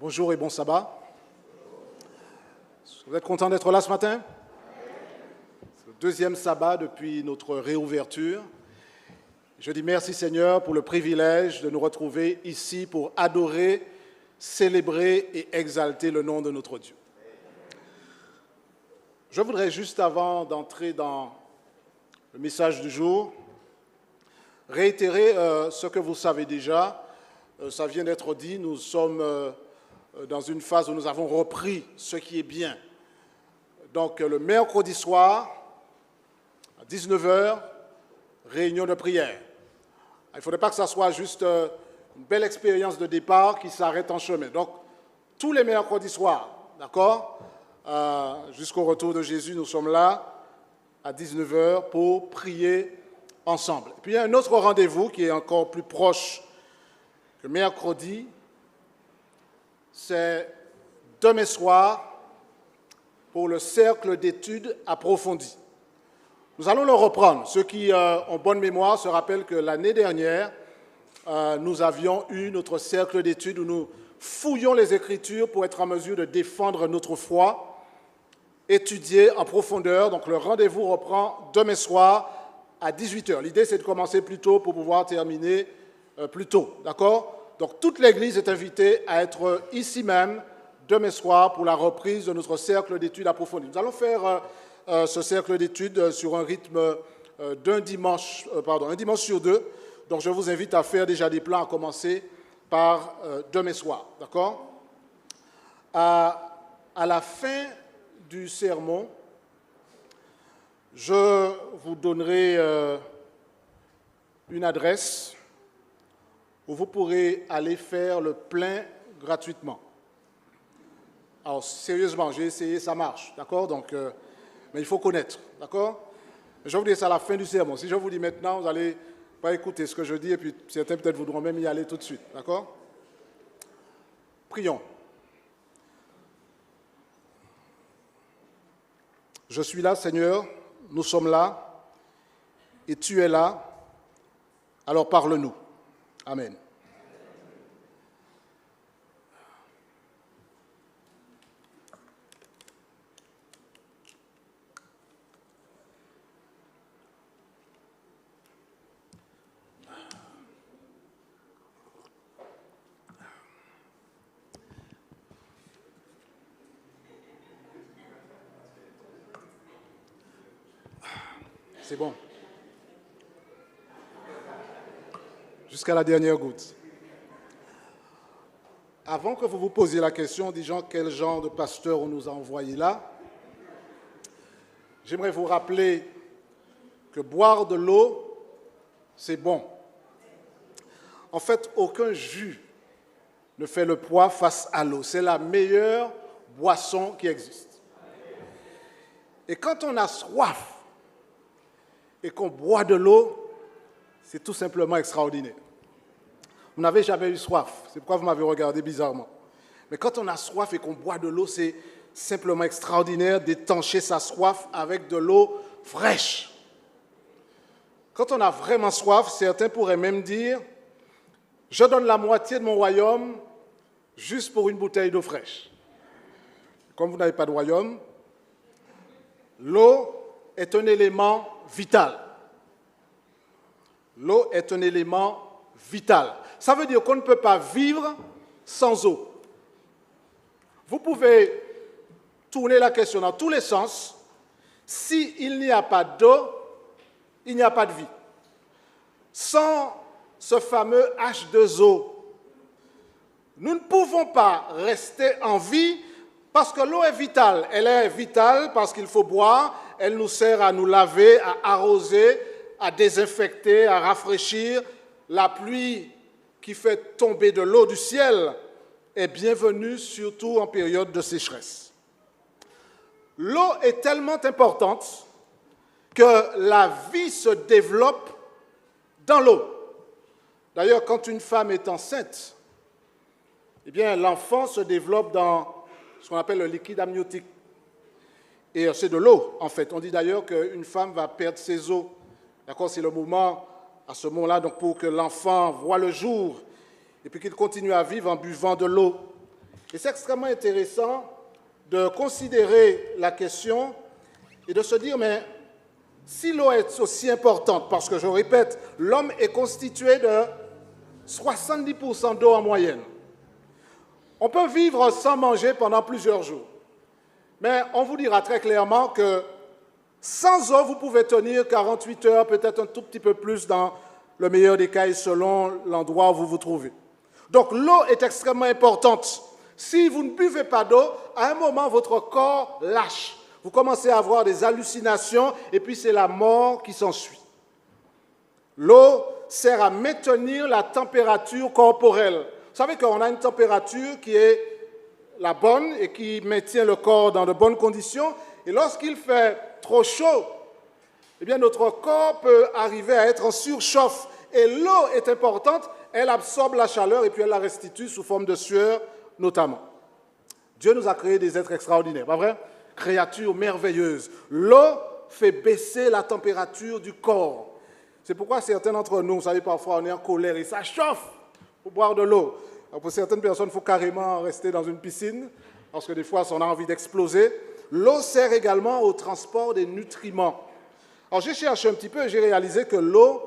Bonjour et bon sabbat. Vous êtes content d'être là ce matin? C'est le deuxième sabbat depuis notre réouverture. Je dis merci Seigneur pour le privilège de nous retrouver ici pour adorer, célébrer et exalter le nom de notre Dieu. Je voudrais juste avant d'entrer dans le message du jour, réitérer ce que vous savez déjà. Ça vient d'être dit, nous sommes dans une phase où nous avons repris ce qui est bien. Donc le mercredi soir, à 19 h, réunion de prière. Il ne faudrait pas que ça soit juste une belle expérience de départ qui s'arrête en chemin. Donc tous les mercredis soirs, d'accord, jusqu'au retour de Jésus, nous sommes là à 19 h pour prier ensemble. Et puis il y a un autre rendez-vous qui est encore plus proche que mercredi, c'est demain soir pour le cercle d'études approfondies. Nous allons le reprendre. Ceux qui ont bonne mémoire se rappellent que l'année dernière, nous avions eu notre cercle d'études où nous fouillions les Écritures pour être en mesure de défendre notre foi, étudier en profondeur. Donc le rendez-vous reprend demain soir à 18 h. L'idée, c'est de commencer plus tôt pour pouvoir terminer plus tôt. D'accord ? Donc, toute l'Église est invitée à être ici même, demain soir, pour la reprise de notre cercle d'études approfondies. Nous allons faire ce cercle d'études sur un rythme un dimanche sur deux. Donc, je vous invite à faire déjà des plans, à commencer par demain soir. D'accord ? À la fin du sermon, je vous donnerai une adresse où vous pourrez aller faire le plein gratuitement. Alors, sérieusement, j'ai essayé, ça marche, d'accord? Donc, mais il faut connaître, d'accord? Je vais vous dire ça à la fin du sermon. Si je vous dis maintenant, vous n'allez pas écouter ce que je dis, et puis certains peut-être voudront même y aller tout de suite, d'accord? Prions. Je suis là, Seigneur, nous sommes là, et tu es là, alors parle-nous. Amen. C'est bon. Jusqu'à la dernière goutte. Avant que vous vous posiez la question, disant quel genre de pasteur on nous a envoyé là, j'aimerais vous rappeler que boire de l'eau, c'est bon. En fait, aucun jus ne fait le poids face à l'eau. C'est la meilleure boisson qui existe. Et quand on a soif et qu'on boit de l'eau, c'est tout simplement extraordinaire. Vous n'avez jamais eu soif, c'est pourquoi vous m'avez regardé bizarrement. Mais quand on a soif et qu'on boit de l'eau, c'est simplement extraordinaire d'étancher sa soif avec de l'eau fraîche. Quand on a vraiment soif, certains pourraient même dire « Je donne la moitié de mon royaume juste pour une bouteille d'eau fraîche ». Comme vous n'avez pas de royaume, l'eau est un élément vital. L'eau est un élément vital. Ça veut dire qu'on ne peut pas vivre sans eau. Vous pouvez tourner la question dans tous les sens. S'il n'y a pas d'eau, il n'y a pas de vie. Sans ce fameux H2O, nous ne pouvons pas rester en vie parce que l'eau est vitale. Elle est vitale parce qu'il faut boire, elle nous sert à nous laver, à arroser, à désinfecter, à rafraîchir. La pluie qui fait tomber de l'eau du ciel est bienvenue, surtout en période de sécheresse. L'eau est tellement importante que la vie se développe dans l'eau. D'ailleurs, quand une femme est enceinte, eh bien, l'enfant se développe dans ce qu'on appelle le liquide amniotique. Et c'est de l'eau, en fait. On dit d'ailleurs qu'une femme va perdre ses os. D'accord, c'est le moment, à ce moment-là, donc pour que l'enfant voie le jour et puis qu'il continue à vivre en buvant de l'eau. Et c'est extrêmement intéressant de considérer la question et de se dire, mais si l'eau est aussi importante, parce que je répète, l'homme est constitué de 70% d'eau en moyenne. On peut vivre sans manger pendant plusieurs jours. Mais on vous dira très clairement que sans eau, vous pouvez tenir 48 heures, peut-être un tout petit peu plus dans le meilleur des cas et selon l'endroit où vous vous trouvez. Donc l'eau est extrêmement importante. Si vous ne buvez pas d'eau, à un moment, votre corps lâche. Vous commencez à avoir des hallucinations et puis c'est la mort qui s'ensuit. L'eau sert à maintenir la température corporelle. Vous savez qu'on a une température qui est la bonne et qui maintient le corps dans de bonnes conditions. Et lorsqu'il fait trop chaud, eh bien notre corps peut arriver à être en surchauffe. Et l'eau est importante, elle absorbe la chaleur et puis elle la restitue sous forme de sueur notamment. Dieu nous a créé des êtres extraordinaires, pas vrai? Créatures merveilleuses. L'eau fait baisser la température du corps. C'est pourquoi certains d'entre nous, vous savez, parfois on est en colère et ça chauffe pour boire de l'eau. Pour certaines personnes, il faut carrément rester dans une piscine, parce que des fois, on a envie d'exploser. L'eau sert également au transport des nutriments. Alors j'ai cherché un petit peu et j'ai réalisé que l'eau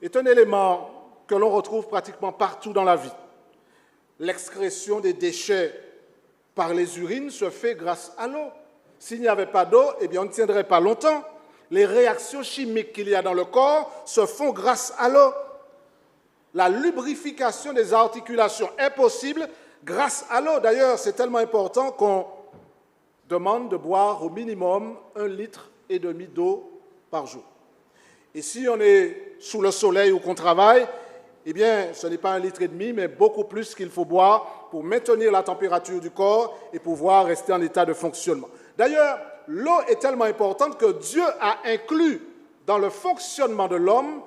est un élément que l'on retrouve pratiquement partout dans la vie. L'excrétion des déchets par les urines se fait grâce à l'eau. S'il n'y avait pas d'eau, eh bien on ne tiendrait pas longtemps. Les réactions chimiques qu'il y a dans le corps se font grâce à l'eau. La lubrification des articulations est possible grâce à l'eau. D'ailleurs, c'est tellement important qu'on demande de boire au minimum 1,5 litre d'eau par jour. Et si on est sous le soleil ou qu'on travaille, eh bien, ce n'est pas 1,5 litre, mais beaucoup plus qu'il faut boire pour maintenir la température du corps et pouvoir rester en état de fonctionnement. D'ailleurs, l'eau est tellement importante que Dieu a inclus dans le fonctionnement de l'homme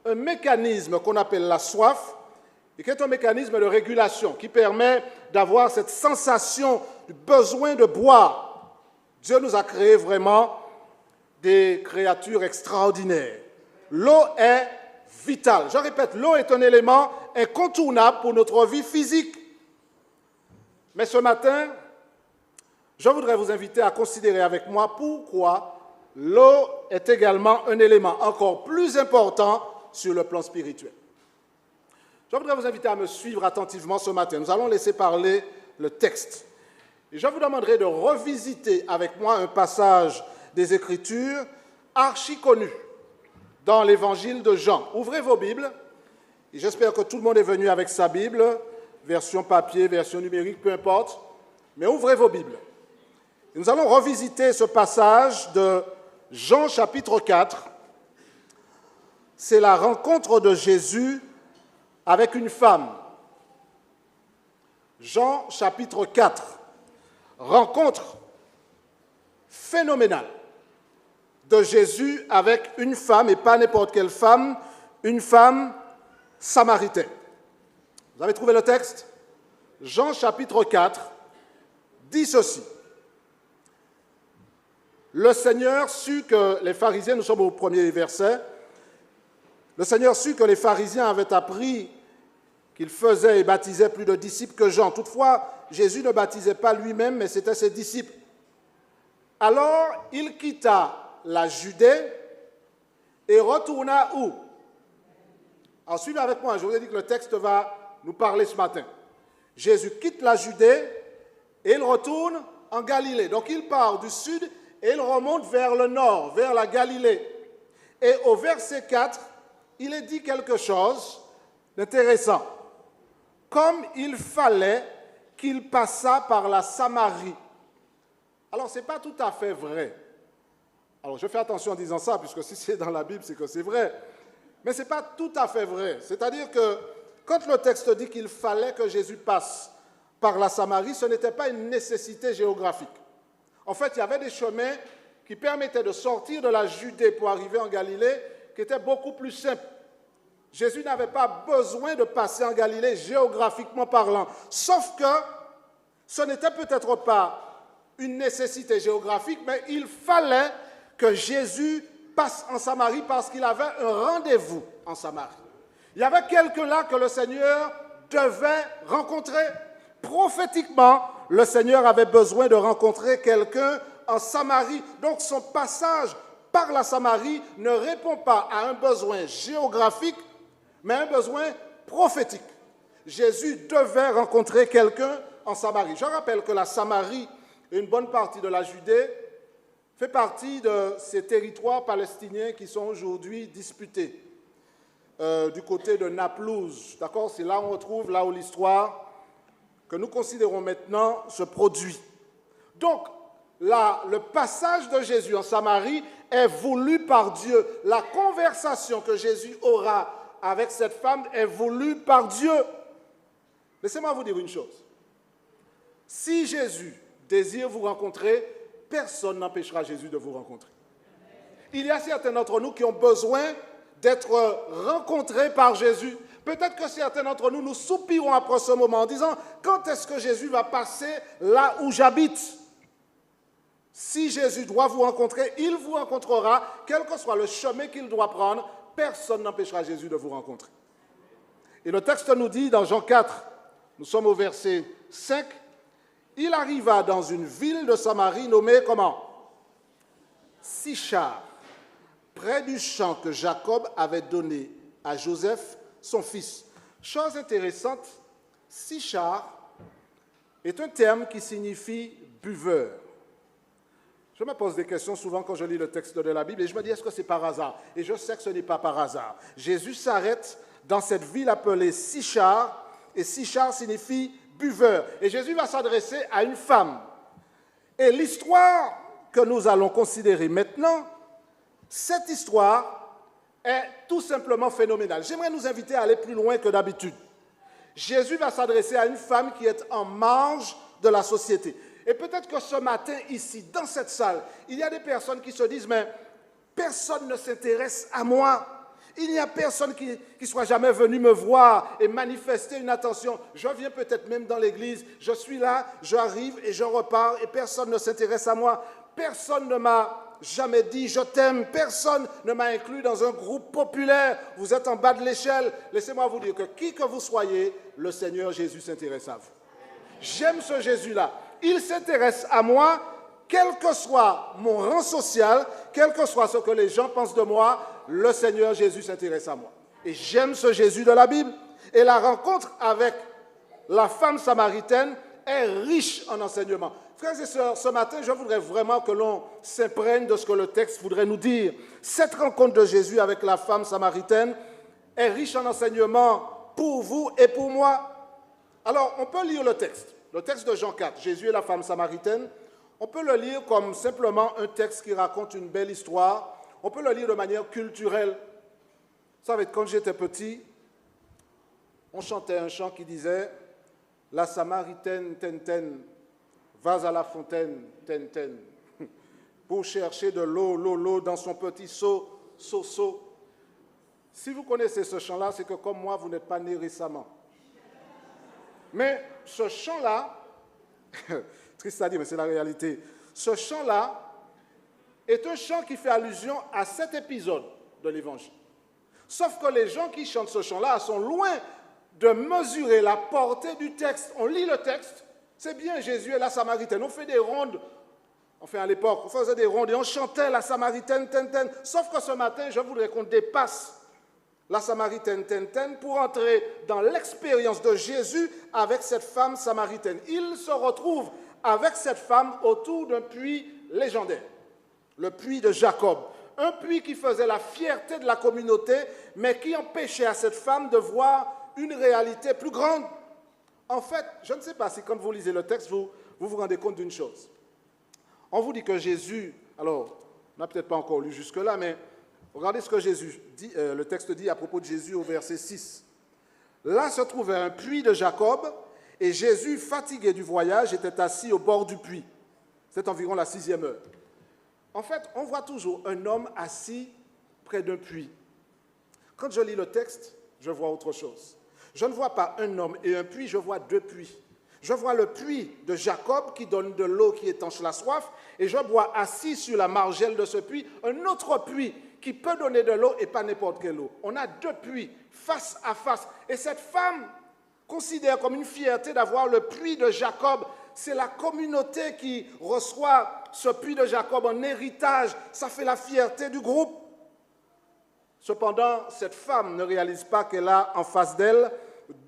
un mécanisme qu'on appelle la soif, et qui est un mécanisme de régulation qui permet d'avoir cette sensation du besoin de boire. Dieu nous a créé vraiment des créatures extraordinaires. L'eau est vitale. Je répète, l'eau est un élément incontournable pour notre vie physique. Mais ce matin, je voudrais vous inviter à considérer avec moi pourquoi l'eau est également un élément encore plus important sur le plan spirituel. Je voudrais vous inviter à me suivre attentivement ce matin. Nous allons laisser parler le texte. Et je vous demanderai de revisiter avec moi un passage des Écritures archi connu dans l'évangile de Jean. Ouvrez vos Bibles, et j'espère que tout le monde est venu avec sa Bible, version papier, version numérique, peu importe, mais ouvrez vos Bibles. Et nous allons revisiter ce passage de Jean chapitre 4. C'est la rencontre de Jésus avec une femme. Jean chapitre 4, rencontre phénoménale de Jésus avec une femme, et pas n'importe quelle femme, une femme samaritaine. Vous avez trouvé le texte? Jean chapitre 4 dit ceci. Le Seigneur sut que les pharisiens, nous sommes au premier verset, le Seigneur sut que les pharisiens avaient appris qu'il faisait et baptisait plus de disciples que Jean. Toutefois, Jésus ne baptisait pas lui-même, mais c'était ses disciples. Alors, il quitta la Judée et retourna où? Alors, suivez avec moi, je vous ai dit que le texte va nous parler ce matin. Jésus quitte la Judée et il retourne en Galilée. Donc, il part du sud et il remonte vers le nord, vers la Galilée. Et au verset 4, il est dit quelque chose d'intéressant. Comme il fallait qu'il passât par la Samarie. Alors, ce n'est pas tout à fait vrai. Alors, je fais attention en disant ça, puisque si c'est dans la Bible, c'est que c'est vrai. Mais ce n'est pas tout à fait vrai. C'est-à-dire que quand le texte dit qu'il fallait que Jésus passe par la Samarie, ce n'était pas une nécessité géographique. En fait, il y avait des chemins qui permettaient de sortir de la Judée pour arriver en Galilée, qui étaient beaucoup plus simples. Jésus n'avait pas besoin de passer en Galilée géographiquement parlant, sauf que ce n'était peut-être pas une nécessité géographique, mais il fallait que Jésus passe en Samarie parce qu'il avait un rendez-vous en Samarie. Il y avait quelqu'un là que le Seigneur devait rencontrer. Prophétiquement, le Seigneur avait besoin de rencontrer quelqu'un en Samarie. Donc son passage par la Samarie ne répond pas à un besoin géographique, mais à un besoin prophétique. Jésus devait rencontrer quelqu'un en Samarie. Je rappelle que la Samarie et une bonne partie de la Judée fait partie de ces territoires palestiniens qui sont aujourd'hui disputés. Du côté de Naplouse, d'accord? C'est là où on retrouve, là où l'histoire que nous considérons maintenant se produit. Donc, le passage de Jésus en Samarie est voulu par Dieu. La conversation que Jésus aura avec cette femme est voulue par Dieu. Laissez-moi vous dire une chose. Si Jésus désire vous rencontrer, personne n'empêchera Jésus de vous rencontrer. Il y a certains d'entre nous qui ont besoin d'être rencontrés par Jésus. Peut-être que certains d'entre nous, nous soupirons après ce moment en disant « Quand est-ce que Jésus va passer là où j'habite ?» Si Jésus doit vous rencontrer, il vous rencontrera, quel que soit le chemin qu'il doit prendre, personne n'empêchera Jésus de vous rencontrer. Et le texte nous dit dans Jean 4, nous sommes au verset 5, « Il arriva dans une ville de Samarie nommée comment ? Sichar, près du champ que Jacob avait donné à Joseph, son fils. » Chose intéressante, Sichar est un terme qui signifie buveur. Je me pose des questions souvent quand je lis le texte de la Bible et je me dis, est-ce que c'est par hasard? Et je sais que ce n'est pas par hasard. Jésus s'arrête dans cette ville appelée Sichar, et Sichar signifie buveur. Et Jésus va s'adresser à une femme. Et l'histoire que nous allons considérer maintenant, cette histoire est tout simplement phénoménale. J'aimerais nous inviter à aller plus loin que d'habitude. Jésus va s'adresser à une femme qui est en marge de la société. Et peut-être que ce matin, ici, dans cette salle, il y a des personnes qui se disent, mais personne ne s'intéresse à moi. Il n'y a personne qui soit jamais venu me voir et manifester une attention. Je viens peut-être même dans l'église, je suis là, j'arrive et je repars et personne ne s'intéresse à moi. Personne ne m'a jamais dit je t'aime, personne ne m'a inclus dans un groupe populaire. Vous êtes en bas de l'échelle. Laissez-moi vous dire que qui que vous soyez, le Seigneur Jésus s'intéresse à vous. J'aime ce Jésus-là. Il s'intéresse à moi, quel que soit mon rang social, quel que soit ce que les gens pensent de moi, le Seigneur Jésus s'intéresse à moi. Et j'aime ce Jésus de la Bible. Et la rencontre avec la femme samaritaine est riche en enseignements. Frères et sœurs, ce matin, je voudrais vraiment que l'on s'imprègne de ce que le texte voudrait nous dire. Cette rencontre de Jésus avec la femme samaritaine est riche en enseignements pour vous et pour moi. Alors, on peut lire le texte de Jean 4, Jésus et la femme samaritaine. On peut le lire comme simplement un texte qui raconte une belle histoire. On peut le lire de manière culturelle. Vous savez, quand j'étais petit, on chantait un chant qui disait « La Samaritaine, ten, vas à la fontaine, ten, pour chercher de l'eau dans son petit seau. » Si vous connaissez ce chant-là, c'est que comme moi, vous n'êtes pas né récemment. Mais ce chant-là, triste à dire, mais c'est la réalité, ce chant-là est un chant qui fait allusion à cet épisode de l'Évangile. Sauf que les gens qui chantent ce chant-là sont loin de mesurer la portée du texte. On lit le texte, c'est bien Jésus et la Samaritaine. On fait des rondes, enfin à l'époque, on faisait des rondes et on chantait la Samaritaine, ten. Sauf que ce matin, je voudrais qu'on dépasse la Samaritaine, ten, pour entrer dans l'expérience de Jésus avec cette femme samaritaine. Il se retrouve avec cette femme autour d'un puits légendaire, le puits de Jacob. Un puits qui faisait la fierté de la communauté, mais qui empêchait à cette femme de voir une réalité plus grande. En fait, je ne sais pas si quand vous lisez le texte, vous vous rendez compte d'une chose. On vous dit que Jésus, alors, on n'a peut-être pas encore lu jusque-là, mais regardez ce que Jésus dit, le texte dit à propos de Jésus au verset 6. Là se trouvait un puits de Jacob, et Jésus, fatigué du voyage, était assis au bord du puits. C'est environ la 6e heure. En fait, on voit toujours un homme assis près d'un puits. Quand je lis le texte, je vois autre chose. Je ne vois pas un homme et un puits, je vois deux puits. Je vois le puits de Jacob qui donne de l'eau qui étanche la soif, et je vois assis sur la margelle de ce puits un autre puits qui peut donner de l'eau et pas n'importe quelle eau. On a deux puits face à face. Et cette femme considère comme une fierté d'avoir le puits de Jacob. C'est la communauté qui reçoit ce puits de Jacob en héritage. Ça fait la fierté du groupe. Cependant, cette femme ne réalise pas qu'elle a en face d'elle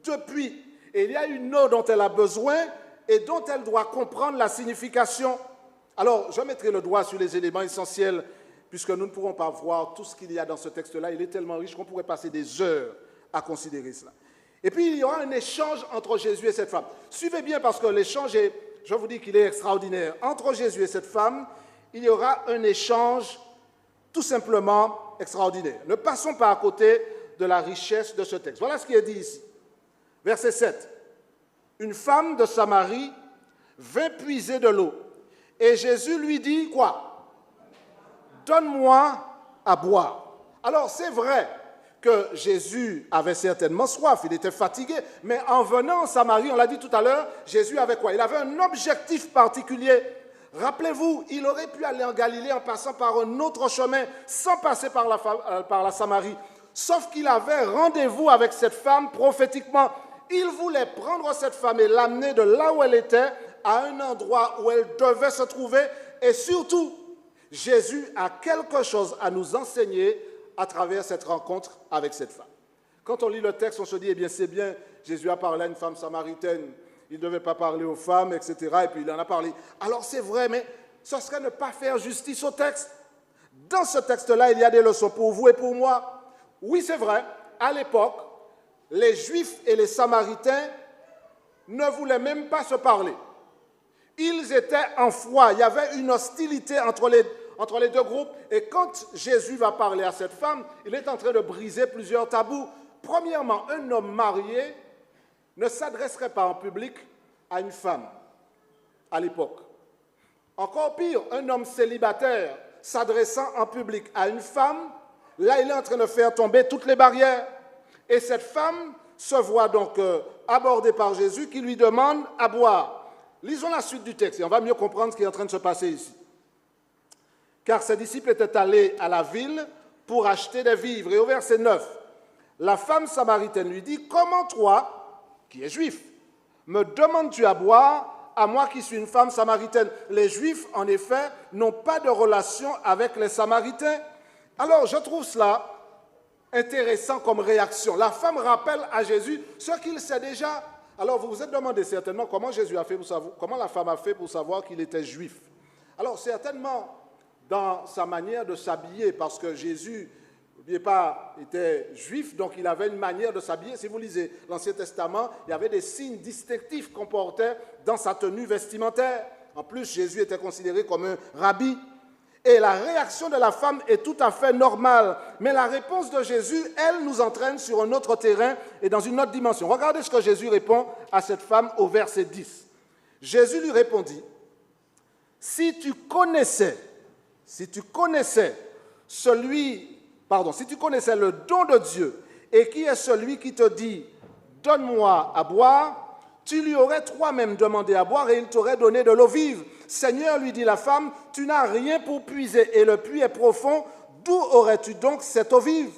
deux puits. Et il y a une eau dont elle a besoin et dont elle doit comprendre la signification. Alors, je mettrai le doigt sur les éléments essentiels, puisque nous ne pourrons pas voir tout ce qu'il y a dans ce texte-là. Il est tellement riche qu'on pourrait passer des heures à considérer cela. Et puis, il y aura un échange entre Jésus et cette femme. Suivez bien, parce que l'échange est, je vous dis qu'il est extraordinaire. Entre Jésus et cette femme, il y aura un échange tout simplement extraordinaire. Ne passons pas à côté de la richesse de ce texte. Voilà ce qui est dit ici. Verset 7. Une femme de Samarie vint puiser de l'eau. Et Jésus lui dit quoi? Donne-moi à boire. Alors, c'est vrai que Jésus avait certainement soif, il était fatigué, mais en venant en Samarie, on l'a dit tout à l'heure, Jésus avait quoi? Il avait un objectif particulier. Rappelez-vous, il aurait pu aller en Galilée en passant par un autre chemin, sans passer par la Samarie. Sauf qu'il avait rendez-vous avec cette femme prophétiquement. Il voulait prendre cette femme et l'amener de là où elle était à un endroit où elle devait se trouver. Et surtout, Jésus a quelque chose à nous enseigner à travers cette rencontre avec cette femme. Quand on lit le texte, on se dit, eh bien, c'est bien, Jésus a parlé à une femme samaritaine, il ne devait pas parler aux femmes, etc. Et puis il en a parlé. Alors c'est vrai, mais ce serait ne pas faire justice au texte. Dans ce texte-là, il y a des leçons pour vous et pour moi. Oui, c'est vrai, à l'époque, les Juifs et les Samaritains ne voulaient même pas se parler. Ils étaient en froid, il y avait une hostilité entre les deux groupes. Et quand Jésus va parler à cette femme, il est en train de briser plusieurs tabous. Premièrement, un homme marié ne s'adresserait pas en public à une femme à l'époque. Encore pire, un homme célibataire s'adressant en public à une femme, là il est en train de faire tomber toutes les barrières. Et cette femme se voit donc abordée par Jésus qui lui demande à boire. Lisons la suite du texte et on va mieux comprendre ce qui est en train de se passer ici. Car ses disciples étaient allés à la ville pour acheter des vivres. Et au verset 9, la femme samaritaine lui dit, « Comment toi, qui es juif, me demandes-tu à boire, à moi qui suis une femme samaritaine ?» Les Juifs, en effet, n'ont pas de relation avec les Samaritains. Alors, je trouve cela intéressant comme réaction. La femme rappelle à Jésus ce qu'il sait déjà. Alors, vous vous êtes demandé certainement comment Jésus a fait pour savoir, comment la femme a fait pour savoir qu'il était juif. Alors, certainement, dans sa manière de s'habiller, parce que Jésus, n'oubliez pas, était juif, donc il avait une manière de s'habiller. Si vous lisez l'Ancien Testament, il y avait des signes distinctifs qu'on portait dans sa tenue vestimentaire. En plus, Jésus était considéré comme un rabbi. Et la réaction de la femme est tout à fait normale. Mais la réponse de Jésus, elle, nous entraîne sur un autre terrain et dans une autre dimension. Regardez ce que Jésus répond à cette femme au verset 10. Jésus lui répondit, « Si tu connaissais si tu connaissais le don de Dieu et qui est celui qui te dit, donne-moi à boire, tu lui aurais toi-même demandé à boire et il t'aurait donné de l'eau vive. Seigneur, lui dit la femme, tu n'as rien pour puiser et le puits est profond, d'où aurais-tu donc cette eau vive?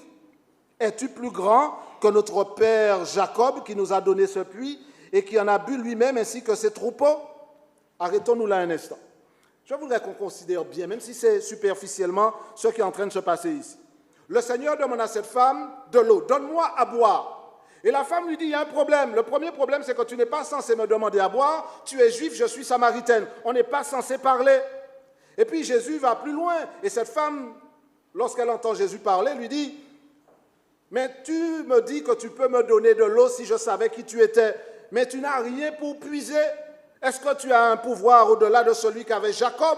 Es-tu plus grand que notre père Jacob qui nous a donné ce puits et qui en a bu lui-même ainsi que ses troupeaux? Arrêtons-nous là un instant. Je voudrais qu'on considère bien, même si c'est superficiellement, ce qui est en train de se passer ici. Le Seigneur demande à cette femme de l'eau. Donne-moi à boire. Et la femme lui dit, il y a un problème. Le premier problème, c'est que tu n'es pas censé me demander à boire. Tu es juif, je suis samaritaine. On n'est pas censé parler. Et puis Jésus va plus loin. Et cette femme, lorsqu'elle entend Jésus parler, lui dit, mais tu me dis que tu peux me donner de l'eau si je savais qui tu étais. Mais tu n'as rien pour puiser. Est-ce que tu as un pouvoir au-delà de celui qu'avait Jacob,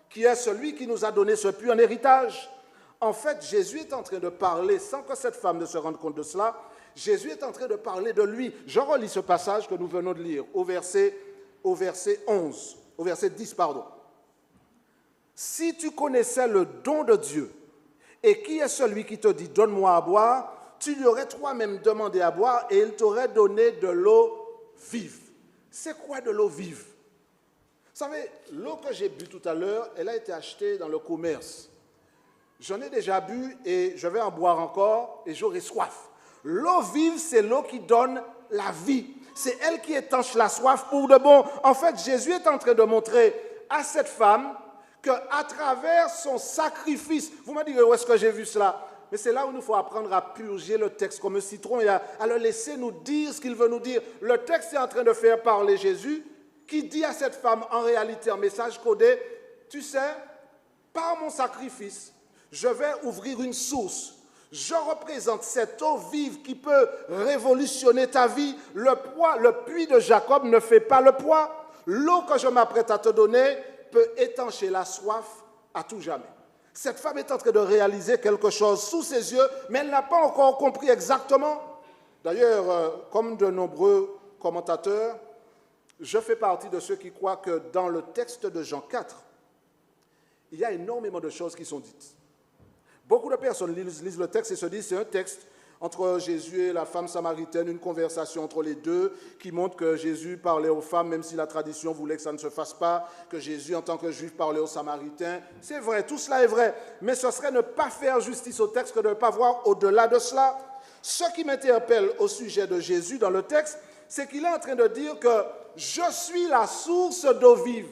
qui est celui qui nous a donné ce puits en héritage? En fait, Jésus est en train de parler, sans que cette femme ne se rende compte de cela, Jésus est en train de parler de lui. Je relis ce passage que nous venons de lire, au verset 10, pardon. « Si tu connaissais le don de Dieu, et qui est celui qui te dit, donne-moi à boire, tu lui aurais toi-même demandé à boire, et il t'aurait donné de l'eau vive. » C'est quoi de l'eau vive? Vous savez, l'eau que j'ai bu tout à l'heure, elle a été achetée dans le commerce. J'en ai déjà bu et je vais en boire encore et j'aurai soif. L'eau vive, c'est l'eau qui donne la vie. c'est elle qui étanche la soif pour de bon. En fait, Jésus est en train de montrer à cette femme qu'à travers son sacrifice, vous me direz où est-ce que j'ai vu cela? Mais c'est là où il faut apprendre à purger le texte comme un citron et à le laisser nous dire ce qu'il veut nous dire. Le texte est en train de faire parler Jésus qui dit à cette femme en réalité en message codé, tu sais, par mon sacrifice, je vais ouvrir une source. Je représente cette eau vive qui peut révolutionner ta vie. Le puits de Jacob ne fait pas le poids. L'eau que je m'apprête à te donner peut étancher la soif à tout jamais. Cette femme est en train de réaliser quelque chose sous ses yeux, mais elle n'a pas encore compris exactement. D'ailleurs, comme de nombreux commentateurs, je fais partie de ceux qui croient que dans le texte de Jean 4, il y a énormément de choses qui sont dites. Beaucoup de personnes lisent le texte et se disent c'est un texte entre Jésus et la femme samaritaine, une conversation entre les deux qui montre que Jésus parlait aux femmes, même si la tradition voulait que ça ne se fasse pas, que Jésus en tant que juif parlait aux samaritains. C'est vrai, tout cela est vrai, mais ce serait ne pas faire justice au texte que de ne pas voir au-delà de cela. Ce qui m'interpelle au sujet de Jésus dans le texte, c'est qu'il est en train de dire que je suis la source d'eau vive.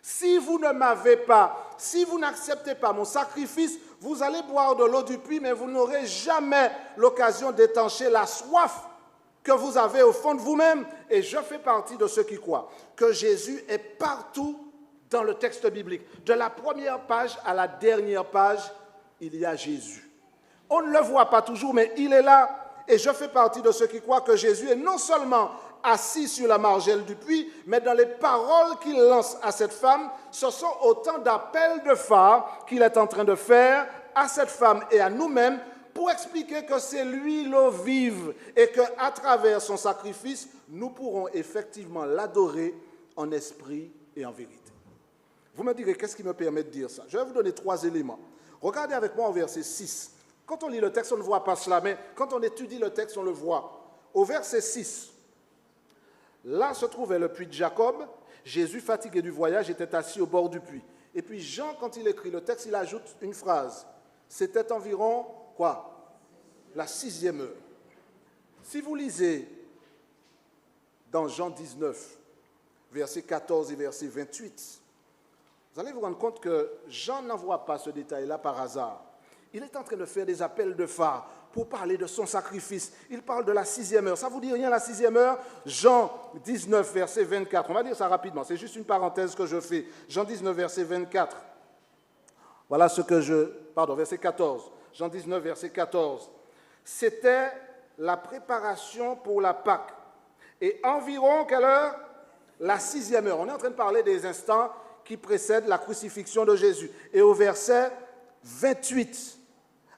Si vous ne m'avez pas, si vous n'acceptez pas mon sacrifice, vous allez boire de l'eau du puits, mais vous n'aurez jamais l'occasion d'étancher la soif que vous avez au fond de vous-même. Et je fais partie de ceux qui croient que Jésus est partout dans le texte biblique. De la première page à la dernière page, il y a Jésus. On ne le voit pas toujours, mais il est là. Et je fais partie de ceux qui croient que Jésus est non seulement assis sur la margelle du puits, mais dans les paroles qu'il lance à cette femme, ce sont autant d'appels de phare qu'il est en train de faire à cette femme et à nous-mêmes pour expliquer que c'est lui l'eau vive et qu'à travers son sacrifice, nous pourrons effectivement l'adorer en esprit et en vérité. Vous me direz, qu'est-ce qui me permet de dire ça? Je vais vous donner 3 éléments. Regardez avec moi au verset 6. Quand on lit le texte, on ne voit pas cela, mais quand on étudie le texte, on le voit. Au verset 6, là se trouvait le puits de Jacob. Jésus, fatigué du voyage, était assis au bord du puits. Et puis Jean, quand il écrit le texte, il ajoute une phrase. C'était environ, quoi? La 6e heure. Si vous lisez dans Jean 19, versets 14 et verset 28, vous allez vous rendre compte que Jean n'envoie pas ce détail-là par hasard. Il est en train de faire des appels de phare pour parler de son sacrifice. Il parle de la 6e heure. Ça ne vous dit rien, la 6e heure? Jean 19, verset 24. On va dire ça rapidement. C'est juste une parenthèse que je fais. Jean 19, verset 24. Voilà ce que verset 14. Jean 19, verset 14. C'était la préparation pour la Pâque. Et environ, quelle heure? La 6e heure. On est en train de parler des instants qui précèdent la crucifixion de Jésus. Et au verset 28,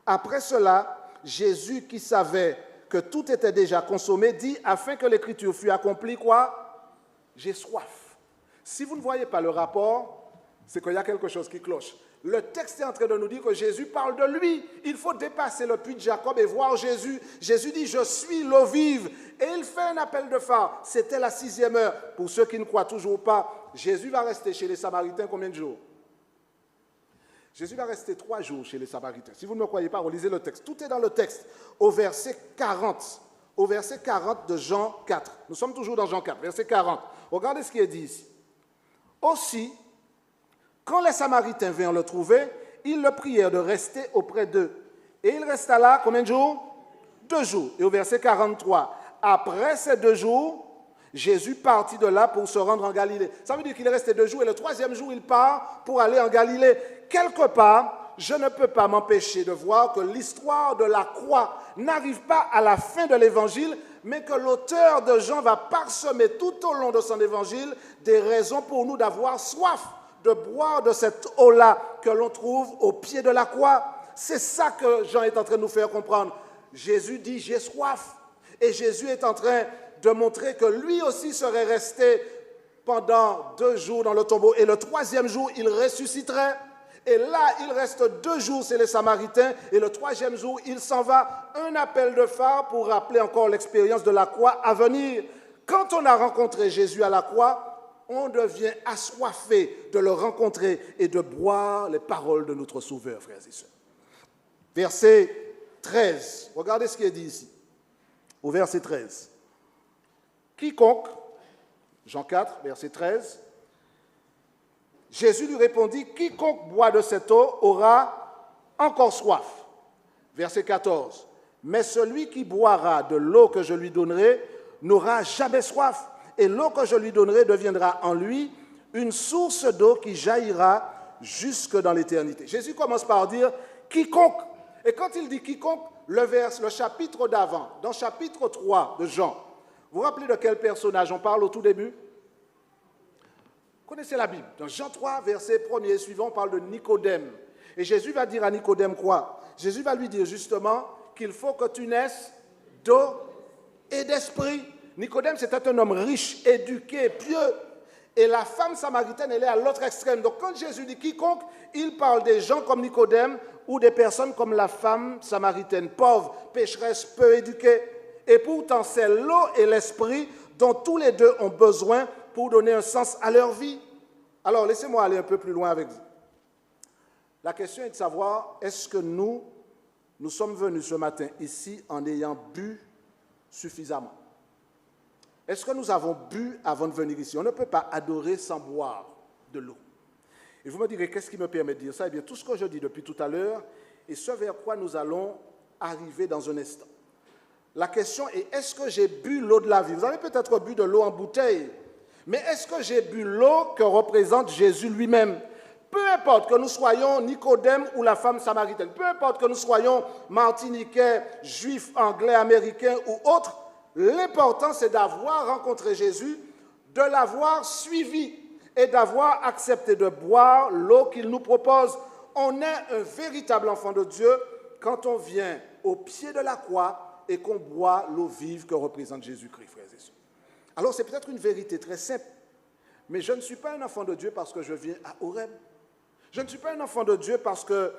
après cela, Jésus, qui savait que tout était déjà consommé, dit, afin que l'écriture fût accomplie, quoi? J'ai soif. Si vous ne voyez pas le rapport, c'est qu'il y a quelque chose qui cloche. Le texte est en train de nous dire que Jésus parle de lui. Il faut dépasser le puits de Jacob et voir Jésus. Jésus dit, je suis l'eau vive. Et il fait un appel de phare. C'était la 6e heure. Pour ceux qui ne croient toujours pas, Jésus va rester chez les Samaritains combien de jours? Jésus va rester 3 jours chez les Samaritains. Si vous ne me croyez pas, relisez le texte. Tout est dans le texte. Au verset 40 de Jean 4. Nous sommes toujours dans Jean 4, verset 40. Regardez ce qui est dit ici. Aussi, quand les Samaritains vinrent le trouver, ils le prièrent de rester auprès d'eux. Et il resta là combien de jours? 2 jours. Et au verset 43, après ces 2 jours, Jésus partit de là pour se rendre en Galilée. Ça veut dire qu'il est resté 2 jours et le 3e jour, il part pour aller en Galilée. Quelque part, je ne peux pas m'empêcher de voir que l'histoire de la croix n'arrive pas à la fin de l'évangile, mais que l'auteur de Jean va parsemer tout au long de son évangile des raisons pour nous d'avoir soif, de boire de cette eau-là que l'on trouve au pied de la croix. C'est ça que Jean est en train de nous faire comprendre. Jésus dit, j'ai soif. Et Jésus est en train de montrer que lui aussi serait resté pendant 2 jours dans le tombeau. Et le 3e jour, il ressusciterait. Et là, il reste 2 jours chez les Samaritains. Et le 3e jour, il s'en va. Un appel de phare pour rappeler encore l'expérience de la croix à venir. Quand on a rencontré Jésus à la croix, on devient assoiffé de le rencontrer et de boire les paroles de notre Sauveur, frères et sœurs. Verset 13. Regardez ce qui est dit ici. Au verset 13. quiconque, Jean 4, verset 13, Jésus lui répondit, quiconque boit de cette eau aura encore soif. Verset 14, mais celui qui boira de l'eau que je lui donnerai n'aura jamais soif, et l'eau que je lui donnerai deviendra en lui une source d'eau qui jaillira jusque dans l'éternité. Jésus commence par dire quiconque. Et quand il dit quiconque, le chapitre d'avant, dans le chapitre 3 de Jean, vous vous rappelez de quel personnage on parle au tout début? Vous connaissez la Bible. Dans Jean 3, verset 1er et suivant, on parle de Nicodème. Et Jésus va dire à Nicodème quoi? Jésus va lui dire justement qu'il faut que tu naisses d'eau et d'esprit. Nicodème, c'était un homme riche, éduqué, pieux. Et la femme samaritaine, elle est à l'autre extrême. Donc quand Jésus dit quiconque, il parle des gens comme Nicodème ou des personnes comme la femme samaritaine, pauvre, pécheresse, peu éduquée. Et pourtant, c'est l'eau et l'esprit dont tous les deux ont besoin pour donner un sens à leur vie. Alors, laissez-moi aller un peu plus loin avec vous. La question est de savoir, est-ce que nous sommes venus ce matin ici en ayant bu suffisamment? Est-ce que nous avons bu avant de venir ici? On ne peut pas adorer sans boire de l'eau. Et vous me direz, qu'est-ce qui me permet de dire ça? Eh bien, tout ce que je dis depuis tout à l'heure est ce vers quoi nous allons arriver dans un instant. La question est, est-ce que j'ai bu l'eau de la vie? Vous avez peut-être bu de l'eau en bouteille, mais est-ce que j'ai bu l'eau que représente Jésus lui-même? Peu importe que nous soyons Nicodème ou la femme samaritaine, peu importe que nous soyons martiniquais, juifs, anglais, américains ou autres, l'important c'est d'avoir rencontré Jésus, de l'avoir suivi et d'avoir accepté de boire l'eau qu'il nous propose. On est un véritable enfant de Dieu quand on vient au pied de la croix et qu'on boit l'eau vive que représente Jésus-Christ, frères et sœurs. Alors c'est peut-être une vérité très simple, mais je ne suis pas un enfant de Dieu parce que je viens à Horeb. Je ne suis pas un enfant de Dieu parce que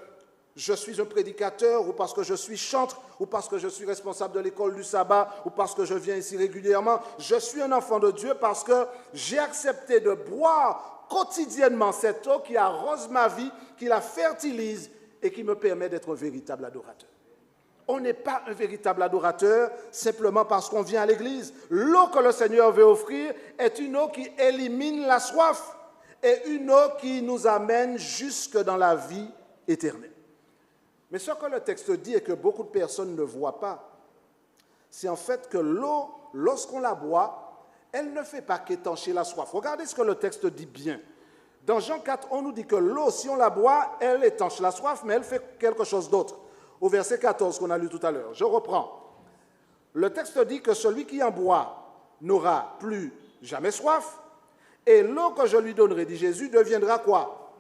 je suis un prédicateur ou parce que je suis chantre ou parce que je suis responsable de l'école du sabbat ou parce que je viens ici régulièrement. Je suis un enfant de Dieu parce que j'ai accepté de boire quotidiennement cette eau qui arrose ma vie, qui la fertilise et qui me permet d'être un véritable adorateur. On n'est pas un véritable adorateur simplement parce qu'on vient à l'église. L'eau que le Seigneur veut offrir est une eau qui élimine la soif et une eau qui nous amène jusque dans la vie éternelle. Mais ce que le texte dit et que beaucoup de personnes ne voient pas, c'est en fait que l'eau, lorsqu'on la boit, elle ne fait pas qu'étancher la soif. Regardez ce que le texte dit bien. Dans Jean 4, on nous dit que l'eau, si on la boit, elle étanche la soif, mais elle fait quelque chose d'autre. Au verset 14 qu'on a lu tout à l'heure, je reprends. Le texte dit que celui qui en boit n'aura plus jamais soif, et l'eau que je lui donnerai, dit Jésus, deviendra quoi?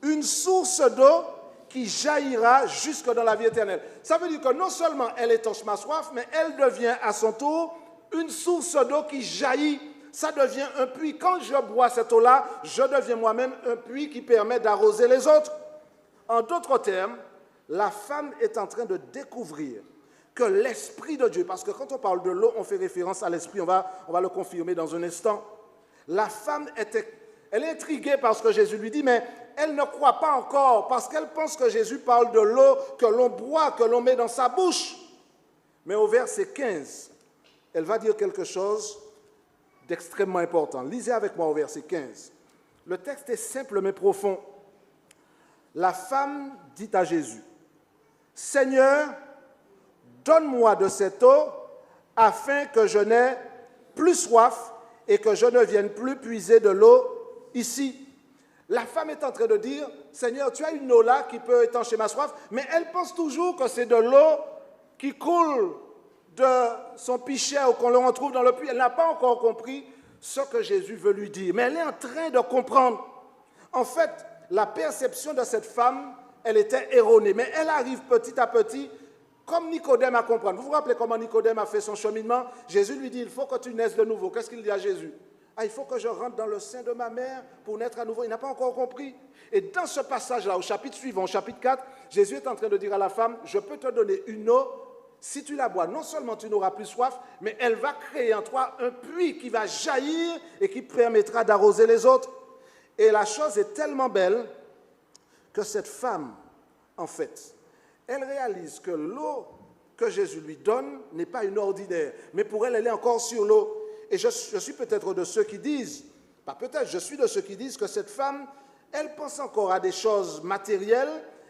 Une source d'eau qui jaillira jusque dans la vie éternelle. Ça veut dire que non seulement elle étanche ma soif, mais elle devient à son tour une source d'eau qui jaillit. Ça devient un puits. Quand je bois cette eau-là, je deviens moi-même un puits qui permet d'arroser les autres. En d'autres termes, la femme est en train de découvrir que l'Esprit de Dieu, parce que quand on parle de l'eau, on fait référence à l'Esprit, on va le confirmer dans un instant. La femme elle est intriguée par ce que Jésus lui dit, mais elle ne croit pas encore parce qu'elle pense que Jésus parle de l'eau que l'on boit, que l'on met dans sa bouche. Mais au verset 15, elle va dire quelque chose d'extrêmement important. Lisez avec moi au verset 15. Le texte est simple mais profond. La femme dit à Jésus, « Seigneur, donne-moi de cette eau afin que je n'aie plus soif et que je ne vienne plus puiser de l'eau ici. » La femme est en train de dire, « Seigneur, tu as une eau là qui peut étancher ma soif, mais elle pense toujours que c'est de l'eau qui coule de son pichet ou qu'on le retrouve dans le puits. » Elle n'a pas encore compris ce que Jésus veut lui dire, mais elle est en train de comprendre. En fait, la perception de cette femme, elle était erronée, mais elle arrive petit à petit, comme Nicodème à comprendre. Vous vous rappelez comment Nicodème a fait son cheminement? Jésus lui dit, il faut que tu naisses de nouveau. Qu'est-ce qu'il dit à Jésus? Il faut que je rentre dans le sein de ma mère pour naître à nouveau. Il n'a pas encore compris. Et dans ce passage-là, au chapitre suivant, au chapitre 4, Jésus est en train de dire à la femme, je peux te donner une eau, si tu la bois, non seulement tu n'auras plus soif, mais elle va créer en toi un puits qui va jaillir et qui permettra d'arroser les autres. Et la chose est tellement belle que cette femme, en fait, elle réalise que l'eau que Jésus lui donne n'est pas une ordinaire, mais pour elle, elle est encore sur l'eau. et je suis peut-être de ceux qui disent, pas peut-être, je suis de ceux qui disent que cette femme, elle pense encore à des choses matérielles,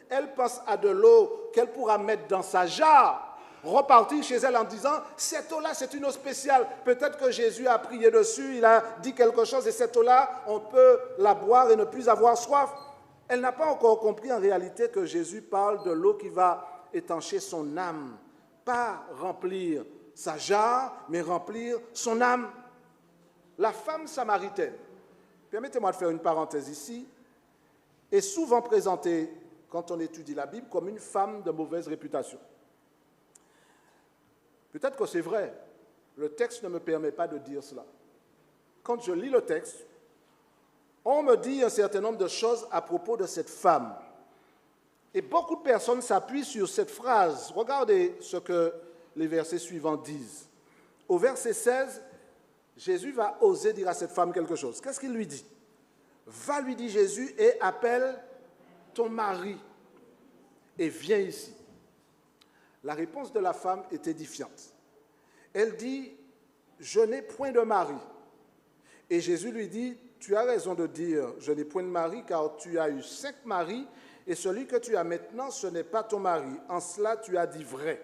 elle pense à de l'eau qu'elle pourra mettre dans sa jarre, repartir chez elle en disant, cette eau-là, c'est une eau spéciale. Peut-être que Jésus a prié dessus, il a dit quelque chose, et cette eau-là, on peut la boire et ne plus avoir soif. Elle n'a pas encore compris en réalité que Jésus parle de l'eau qui va étancher son âme, pas remplir sa jarre, mais remplir son âme. La femme samaritaine, permettez-moi de faire une parenthèse ici, est souvent présentée, quand on étudie la Bible, comme une femme de mauvaise réputation. Peut-être que c'est vrai, le texte ne me permet pas de dire cela. Quand je lis le texte, on me dit un certain nombre de choses à propos de cette femme. Et beaucoup de personnes s'appuient sur cette phrase. Regardez ce que les versets suivants disent. Au verset 16, Jésus va oser dire à cette femme quelque chose. Qu'est-ce qu'il lui dit? Va, lui dit Jésus, et appelle ton mari et viens ici. La réponse de la femme est édifiante. Elle dit, je n'ai point de mari. Et Jésus lui dit, tu as raison de dire, je n'ai point de mari, car tu as eu 5 maris, et celui que tu as maintenant, ce n'est pas ton mari. En cela, tu as dit vrai.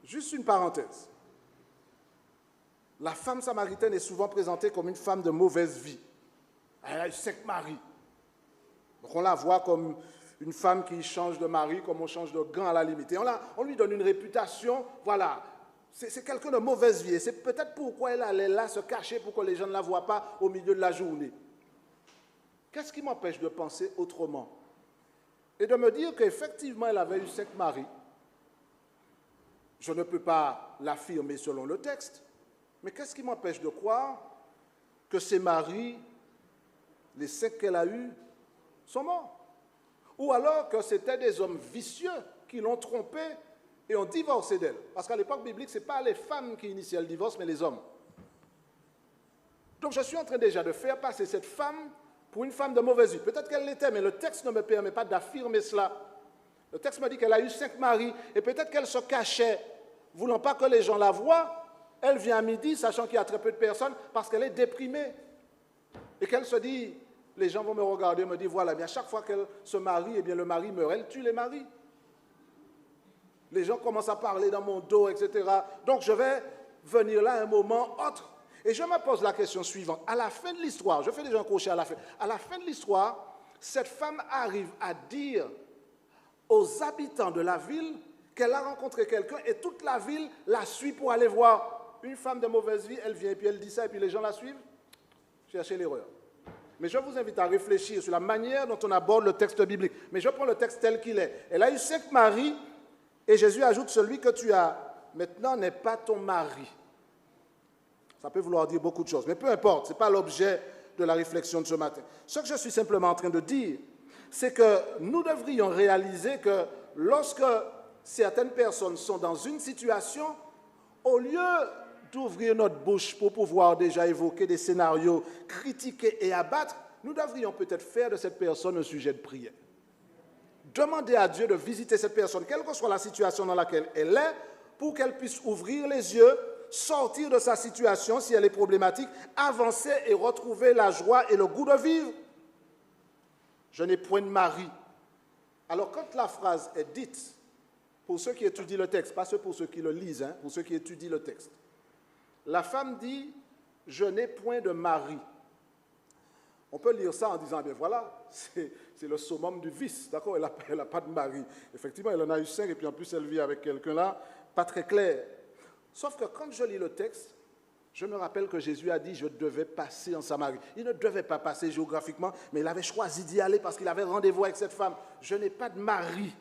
Juste une parenthèse. La femme samaritaine est souvent présentée comme une femme de mauvaise vie. Elle a eu 5 maris. Donc on la voit comme une femme qui change de mari, comme on change de gants à la limite. Et on lui donne une réputation, voilà, c'est quelqu'un de mauvaise vie. Et c'est peut-être pourquoi elle allait là se cacher pour que les gens ne la voient pas au milieu de la journée. Qu'est-ce qui m'empêche de penser autrement? Et de me dire qu'effectivement, elle avait eu 5 maris. Je ne peux pas l'affirmer selon le texte, mais qu'est-ce qui m'empêche de croire que ces maris, les 5 qu'elle a eus, sont morts? Ou alors que c'était des hommes vicieux qui l'ont trompée et ont divorcé d'elle. Parce qu'à l'époque biblique, ce n'est pas les femmes qui initiaient le divorce, mais les hommes. Donc je suis en train déjà de faire passer cette femme pour une femme de mauvaise vie. Peut-être qu'elle l'était, mais le texte ne me permet pas d'affirmer cela. Le texte me dit qu'elle a eu 5 maris, et peut-être qu'elle se cachait, voulant pas que les gens la voient. Elle vient à midi, sachant qu'il y a très peu de personnes, parce qu'elle est déprimée. Et qu'elle se dit, les gens vont me regarder et me dire, voilà, bien chaque fois qu'elle se marie, eh bien le mari meurt. Elle tue les maris. Les gens commencent à parler dans mon dos, etc. Donc je vais venir là à un moment autre. Et je me pose la question suivante. À la fin de l'histoire, je fais déjà un crochet à la fin de l'histoire, cette femme arrive à dire aux habitants de la ville qu'elle a rencontré quelqu'un et toute la ville la suit pour aller voir. Une femme de mauvaise vie, elle vient et puis elle dit ça et puis les gens la suivent. Cherchez l'erreur. Mais je vous invite à réfléchir sur la manière dont on aborde le texte biblique. Mais je prends le texte tel qu'il est. Elle a eu 5 maris et Jésus ajoute, celui que tu as maintenant n'est pas ton mari. Ça peut vouloir dire beaucoup de choses, mais peu importe, ce n'est pas l'objet de la réflexion de ce matin. Ce que je suis simplement en train de dire, c'est que nous devrions réaliser que lorsque certaines personnes sont dans une situation, au lieu d'ouvrir notre bouche pour pouvoir déjà évoquer des scénarios, critiquer et abattre, nous devrions peut-être faire de cette personne un sujet de prière. Demander à Dieu de visiter cette personne, quelle que soit la situation dans laquelle elle est, pour qu'elle puisse ouvrir les yeux, sortir de sa situation si elle est problématique, avancer et retrouver la joie et le goût de vivre. Je n'ai point de mari. Alors quand la phrase est dite, pour ceux qui étudient le texte, pas pour ceux qui le lisent, pour ceux qui étudient le texte, la femme dit, je n'ai point de mari. On peut lire ça en disant, bien voilà, c'est le summum du vice, d'accord, elle n'a pas de mari. Effectivement, elle en a eu 5 et puis en plus elle vit avec quelqu'un là, pas très clair. Sauf que quand je lis le texte, je me rappelle que Jésus a dit, je devais passer en Samarie. Il ne devait pas passer géographiquement, mais il avait choisi d'y aller parce qu'il avait rendez-vous avec cette femme. Je n'ai pas de mari.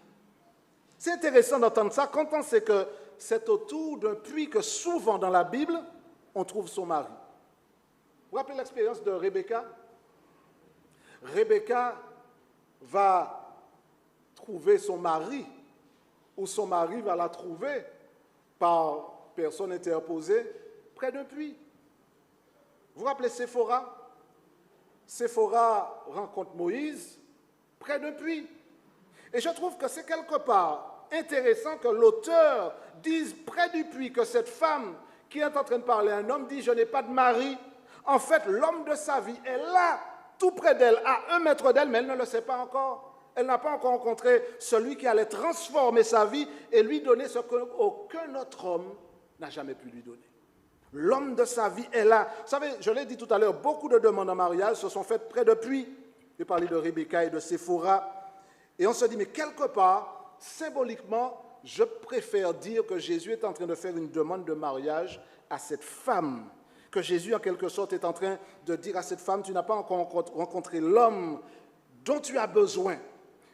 C'est intéressant d'entendre ça quand on sait que c'est autour d'un puits que souvent dans la Bible, on trouve son mari. Vous vous rappelez l'expérience de Rebecca? Rebecca va trouver son mari, ou son mari va la trouver par personne interposée près d'un puits. Vous vous rappelez Séphora? Séphora rencontre Moïse près d'un puits. Et je trouve que c'est quelque part intéressant que l'auteur dise près du puits que cette femme qui est en train de parler, un homme dit « je n'ai pas de mari ». En fait, l'homme de sa vie est là, tout près d'elle, à 1 mètre d'elle, mais elle ne le sait pas encore. Elle n'a pas encore rencontré celui qui allait transformer sa vie et lui donner ce qu'aucun autre homme n'a jamais pu lui donner. L'homme de sa vie est là. Vous savez, je l'ai dit tout à l'heure, beaucoup de demandes en mariage se sont faites près de puits. J'ai parlé de Rebecca et de Séphora. Et on se dit, mais quelque part, symboliquement, je préfère dire que Jésus est en train de faire une demande de mariage à cette femme. Que Jésus, en quelque sorte, est en train de dire à cette femme, tu n'as pas encore rencontré l'homme dont tu as besoin.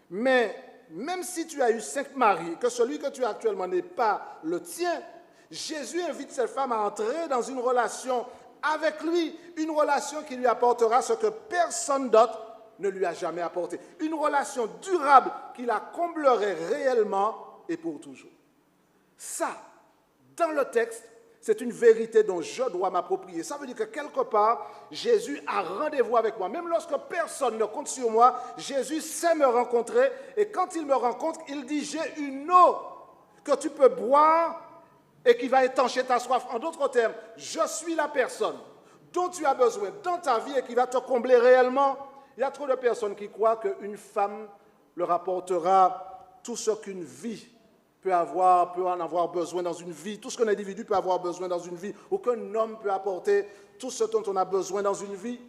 Mais même si tu as eu 5 maris, que celui que tu as actuellement n'est pas le tien, Jésus invite cette femme à entrer dans une relation avec lui, une relation qui lui apportera ce que personne d'autre ne lui a jamais apporté. Une relation durable qui la comblerait réellement et pour toujours. Ça, dans le texte, c'est une vérité dont je dois m'approprier. Ça veut dire que quelque part, Jésus a rendez-vous avec moi. Même lorsque personne ne compte sur moi, Jésus sait me rencontrer. Et quand il me rencontre, il dit, j'ai une eau que tu peux boire et qui va étancher ta soif. En d'autres termes, je suis la personne dont tu as besoin dans ta vie et qui va te combler réellement. Il y a trop de personnes qui croient qu'une femme leur apportera tout ce qu'une vie peut en avoir besoin dans une vie, tout ce qu'un individu peut avoir besoin dans une vie, ou qu'un homme peut apporter tout ce dont on a besoin dans une vie.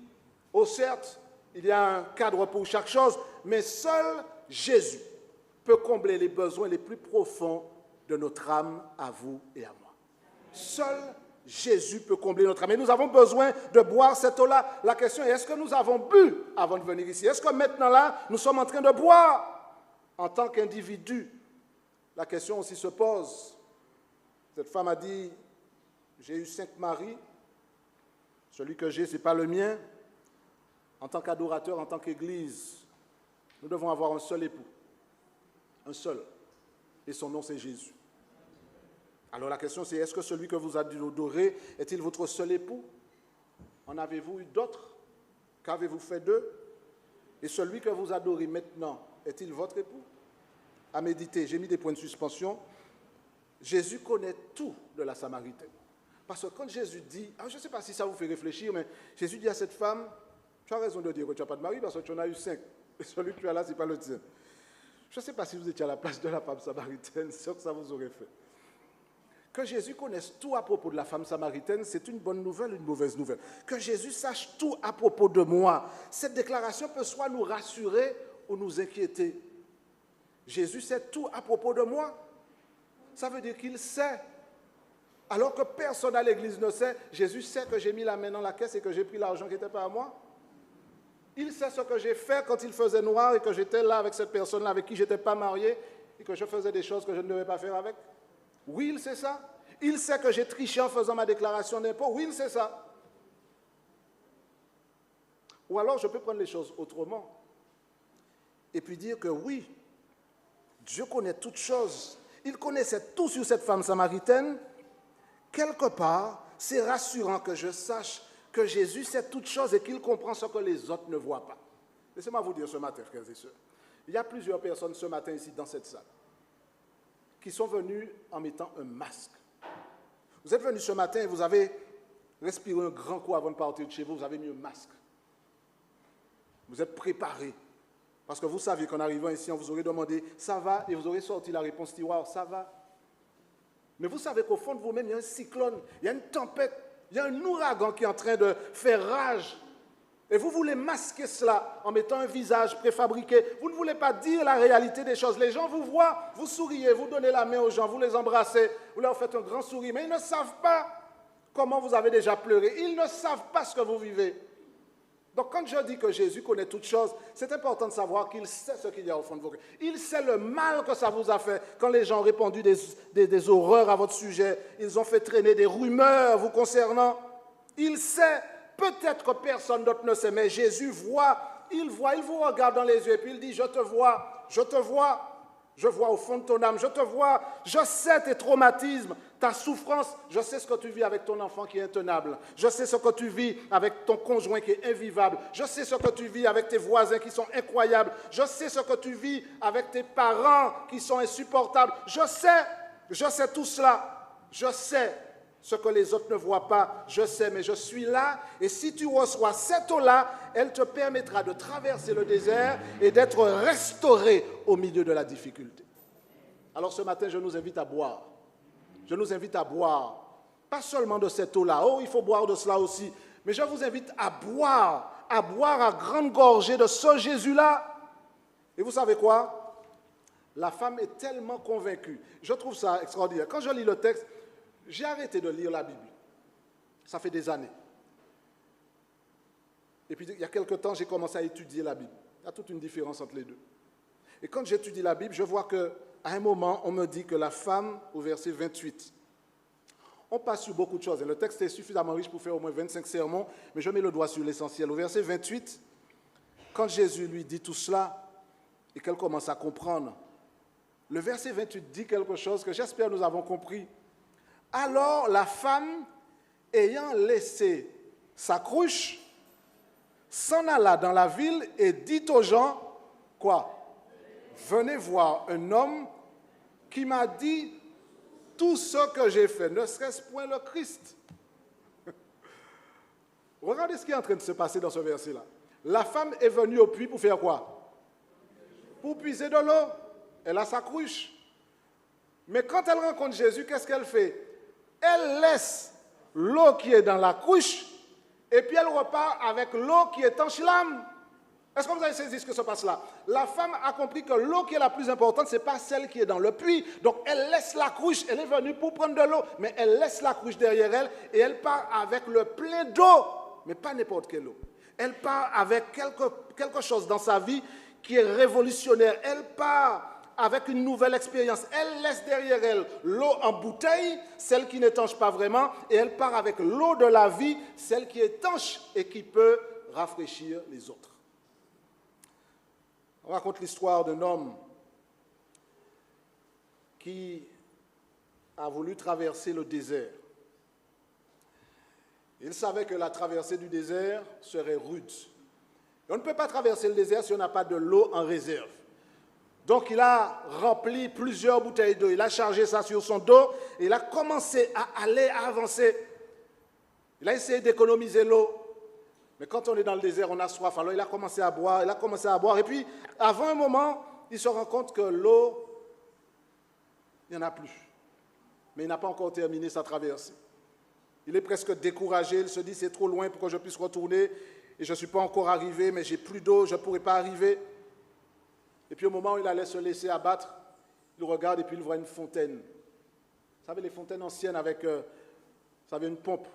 Oh certes, il y a un cadre pour chaque chose, mais seul Jésus peut combler les besoins les plus profonds de notre âme, à vous et à moi. Seul Jésus peut combler notre âme. Et nous avons besoin de boire cette eau-là. La question est, est-ce que nous avons bu avant de venir ici? Est-ce que maintenant là, nous sommes en train de boire en tant qu'individu? La question aussi se pose. Cette femme a dit, j'ai eu 5 maris, celui que j'ai, ce n'est pas le mien. En tant qu'adorateur, en tant qu'Église, nous devons avoir un seul époux, un seul, et son nom c'est Jésus. Alors la question c'est, est-ce que celui que vous adorez est-il votre seul époux? En avez-vous eu d'autres? Qu'avez-vous fait d'eux? Et celui que vous adorez maintenant, est-il votre époux? À méditer, j'ai mis des points de suspension. Jésus connaît tout de la Samaritaine. Parce que quand Jésus dit, je ne sais pas si ça vous fait réfléchir, mais Jésus dit à cette femme, tu as raison de dire que tu n'as pas de mari parce que tu en as eu 5. Et celui que tu as là, ce n'est pas le tien. Je ne sais pas si vous étiez à la place de la femme samaritaine, c'est sûr que ça vous aurait fait. Que Jésus connaisse tout à propos de la femme samaritaine, c'est une bonne nouvelle, une mauvaise nouvelle. Que Jésus sache tout à propos de moi. Cette déclaration peut soit nous rassurer ou nous inquiéter. Jésus sait tout à propos de moi. Ça veut dire qu'il sait. Alors que personne à l'église ne sait, Jésus sait que j'ai mis la main dans la caisse et que j'ai pris l'argent qui n'était pas à moi. Il sait ce que j'ai fait quand il faisait noir et que j'étais là avec cette personne-là avec qui je n'étais pas marié et que je faisais des choses que je ne devais pas faire avec. Oui, il sait ça. Il sait que j'ai triché en faisant ma déclaration d'impôt. Oui, il sait ça. Ou alors je peux prendre les choses autrement et puis dire que oui, Dieu connaît toutes choses. Il connaissait tout sur cette femme samaritaine. Quelque part, c'est rassurant que je sache que Jésus sait toutes choses et qu'il comprend ce que les autres ne voient pas. Laissez-moi vous dire ce matin, frères et sœurs. Il y a plusieurs personnes ce matin ici dans cette salle qui sont venues en mettant un masque. Vous êtes venus ce matin et vous avez respiré un grand coup avant de partir de chez vous, vous avez mis un masque. Vous êtes préparés. Parce que vous saviez qu'en arrivant ici, on vous aurait demandé « ça va ?» et vous aurez sorti la réponse tiroir « ça va ?» Mais vous savez qu'au fond de vous-même, il y a un cyclone, il y a une tempête, il y a un ouragan qui est en train de faire rage. Et vous voulez masquer cela en mettant un visage préfabriqué. Vous ne voulez pas dire la réalité des choses. Les gens vous voient, vous souriez, vous donnez la main aux gens, vous les embrassez, vous leur faites un grand sourire. Mais ils ne savent pas comment vous avez déjà pleuré. Ils ne savent pas ce que vous vivez. Donc quand je dis que Jésus connaît toutes choses, c'est important de savoir qu'il sait ce qu'il y a au fond de vos cœurs. Il sait le mal que ça vous a fait quand les gens ont répandu des horreurs à votre sujet. Ils ont fait traîner des rumeurs vous concernant. Il sait, peut-être que personne d'autre ne sait, mais Jésus voit, il vous regarde dans les yeux et puis il dit, je te vois, je vois au fond de ton âme, je te vois, je sais tes traumatismes, ta souffrance, je sais ce que tu vis avec ton enfant qui est intenable, je sais ce que tu vis avec ton conjoint qui est invivable, je sais ce que tu vis avec tes voisins qui sont incroyables, je sais ce que tu vis avec tes parents qui sont insupportables, je sais tout cela, je sais Ce que les autres ne voient pas, je sais, mais je suis là. Et si tu reçois cette eau-là, elle te permettra de traverser le désert et d'être restauré au milieu de la difficulté. Alors ce matin, je nous invite à boire. Je nous invite à boire. Pas seulement de cette eau-là. Oh, il faut boire de cela aussi. Mais je vous invite à boire à grande gorgée de ce Jésus-là. Et vous savez quoi? La femme est tellement convaincue. Je trouve ça extraordinaire. Quand je lis le texte, j'ai arrêté de lire la Bible. Ça fait des années. Et puis, il y a quelque temps, j'ai commencé à étudier la Bible. Il y a toute une différence entre les deux. Et quand j'étudie la Bible, je vois qu'à un moment, on me dit que la femme, au verset 28, on passe sur beaucoup de choses. Et le texte est suffisamment riche pour faire au moins 25 sermons, mais je mets le doigt sur l'essentiel. Au verset 28, quand Jésus lui dit tout cela, et qu'elle commence à comprendre, le verset 28 dit quelque chose que j'espère nous avons compris. Alors la femme, ayant laissé sa cruche, s'en alla dans la ville et dit aux gens, quoi? Venez voir un homme qui m'a dit tout ce que j'ai fait, ne serait-ce point le Christ. Regardez ce qui est en train de se passer dans ce verset-là. La femme est venue au puits pour faire quoi? Pour puiser de l'eau. Elle a sa cruche. Mais quand elle rencontre Jésus, qu'est-ce qu'elle fait? Elle laisse l'eau qui est dans la cruche et puis elle repart avec l'eau qui est en chlam. Est-ce que vous avez saisi ce que se passe là? La femme a compris que l'eau qui est la plus importante, ce n'est pas celle qui est dans le puits. Donc elle laisse la cruche, elle est venue pour prendre de l'eau, mais elle laisse la cruche derrière elle et elle part avec le plein d'eau, mais pas n'importe quelle eau. Elle part avec quelque chose dans sa vie qui est révolutionnaire. Elle part avec une nouvelle expérience. Elle laisse derrière elle l'eau en bouteille, celle qui n'étanche pas vraiment, et elle part avec l'eau de la vie, celle qui étanche et qui peut rafraîchir les autres. On raconte l'histoire d'un homme qui a voulu traverser le désert. Il savait que la traversée du désert serait rude. Et on ne peut pas traverser le désert si on n'a pas de l'eau en réserve. Donc il a rempli plusieurs bouteilles d'eau, il a chargé ça sur son dos, et il a commencé à aller, à avancer. Il a essayé d'économiser l'eau. Mais quand on est dans le désert, on a soif. Alors il a commencé à boire, Et puis, avant un moment, il se rend compte que l'eau, il n'y en a plus. Mais il n'a pas encore terminé sa traversée. Il est presque découragé. Il se dit, c'est trop loin pour que je puisse retourner. Et je ne suis pas encore arrivé, mais j'ai plus d'eau, je ne pourrai pas arriver. Et puis au moment où il allait se laisser abattre, il regarde et puis il voit une fontaine. Vous savez, les fontaines anciennes avec, une pompe.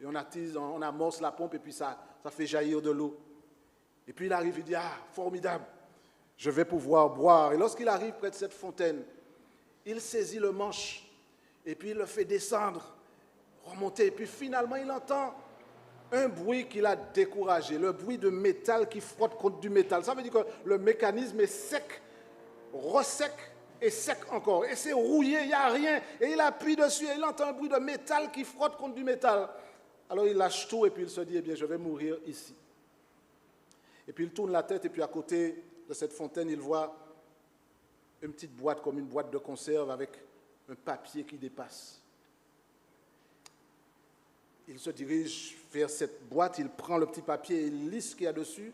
Et on attise, on amorce la pompe et puis ça fait jaillir de l'eau. Et puis il arrive, il dit, ah, formidable, je vais pouvoir boire. Et lorsqu'il arrive près de cette fontaine, il saisit le manche et puis il le fait descendre, remonter. Et puis finalement, il entend un bruit qui l'a découragé, le bruit de métal qui frotte contre du métal. Ça veut dire que le mécanisme est sec, ressec et sec encore. Et c'est rouillé, il n'y a rien. Et il appuie dessus et il entend un bruit de métal qui frotte contre du métal. Alors il lâche tout et puis il se dit, eh bien, je vais mourir ici. Et puis il tourne la tête et puis à côté de cette fontaine, il voit une petite boîte comme une boîte de conserve avec un papier qui dépasse. Il se dirige vers cette boîte, il prend le petit papier, il lit ce qu'il y a dessus.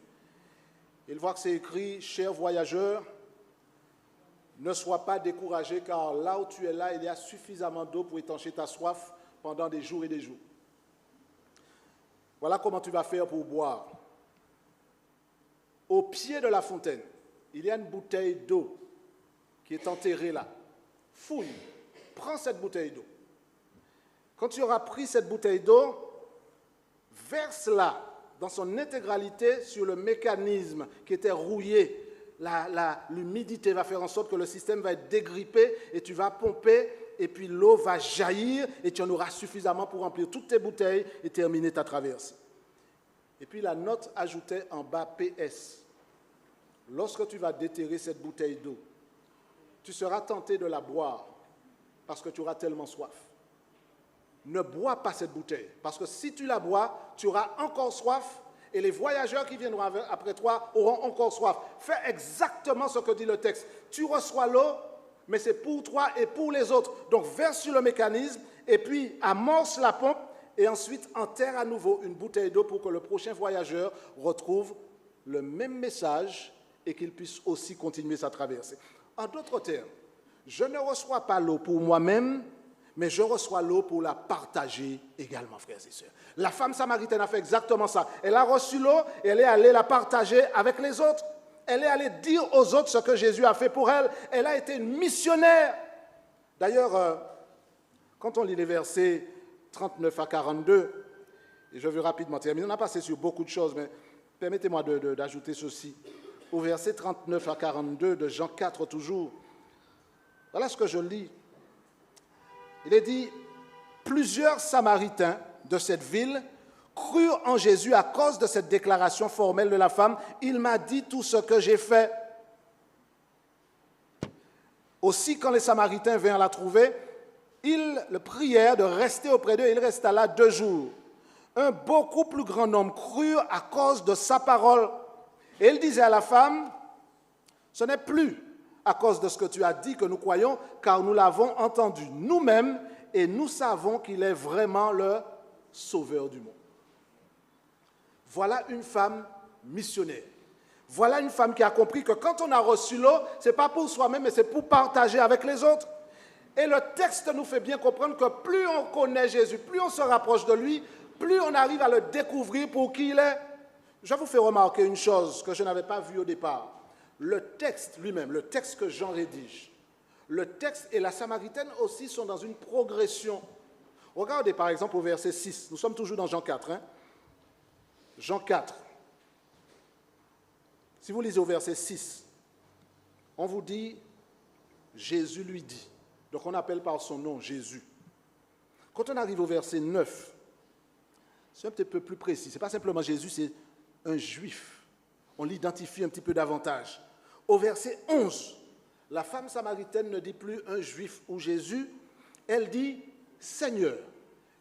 Il voit que c'est écrit « Cher voyageur, ne sois pas découragé car là où tu es là, il y a suffisamment d'eau pour étancher ta soif pendant des jours et des jours. Voilà comment tu vas faire pour boire. Au pied de la fontaine, il y a une bouteille d'eau qui est enterrée là. Fouille, prends cette bouteille d'eau. Quand tu auras pris cette bouteille d'eau, verse-la dans son intégralité sur le mécanisme qui était rouillé. L'humidité va faire en sorte que le système va être dégrippé et tu vas pomper et puis l'eau va jaillir et tu en auras suffisamment pour remplir toutes tes bouteilles et terminer ta traversée. Et puis la note ajoutait en bas PS. Lorsque tu vas déterrer cette bouteille d'eau, tu seras tenté de la boire parce que tu auras tellement soif. Ne bois pas cette bouteille, parce que si tu la bois, tu auras encore soif, et les voyageurs qui viendront après toi auront encore soif. Fais exactement ce que dit le texte. Tu reçois l'eau, mais c'est pour toi et pour les autres. Donc verse sur le mécanisme et puis amorce la pompe et ensuite enterre à nouveau une bouteille d'eau pour que le prochain voyageur retrouve le même message et qu'il puisse aussi continuer sa traversée. En d'autres termes, je ne reçois pas l'eau pour moi-même, mais je reçois l'eau pour la partager également, frères et sœurs. La femme samaritaine a fait exactement ça. Elle a reçu l'eau et elle est allée la partager avec les autres. Elle est allée dire aux autres ce que Jésus a fait pour elle. Elle a été une missionnaire. D'ailleurs, quand on lit les versets 39 à 42, et je veux rapidement terminer, on a passé sur beaucoup de choses, mais permettez-moi d'ajouter ceci. Au verset 39 à 42 de Jean 4 toujours, voilà ce que je lis. Il est dit, plusieurs Samaritains de cette ville crurent en Jésus à cause de cette déclaration formelle de la femme. Il m'a dit tout ce que j'ai fait. Aussi, quand les Samaritains vinrent la trouver, ils le prièrent de rester auprès d'eux. Il resta là 2 jours. Un beaucoup plus grand nombre crurent à cause de sa parole. Et il disait à la femme, ce n'est plus à cause de ce que tu as dit que nous croyons, car nous l'avons entendu nous-mêmes et nous savons qu'il est vraiment le sauveur du monde. Voilà une femme missionnaire. Voilà une femme qui a compris que quand on a reçu l'eau, ce n'est pas pour soi-même, mais c'est pour partager avec les autres. Et le texte nous fait bien comprendre que plus on connaît Jésus, plus on se rapproche de lui, plus on arrive à le découvrir pour qui il est. Je vous fais remarquer une chose que je n'avais pas vue au départ. Le texte lui-même, le texte que Jean rédige, le texte et la Samaritaine aussi sont dans une progression. Regardez par exemple au verset 6, nous sommes toujours dans Jean 4. Jean 4, si vous lisez au verset 6, on vous dit, Jésus lui dit, donc on appelle par son nom Jésus. Quand on arrive au verset 9, c'est un petit peu plus précis, ce n'est pas simplement Jésus, c'est un juif. On l'identifie un petit peu davantage. Au verset 11, la femme samaritaine ne dit plus un juif ou Jésus, elle dit Seigneur.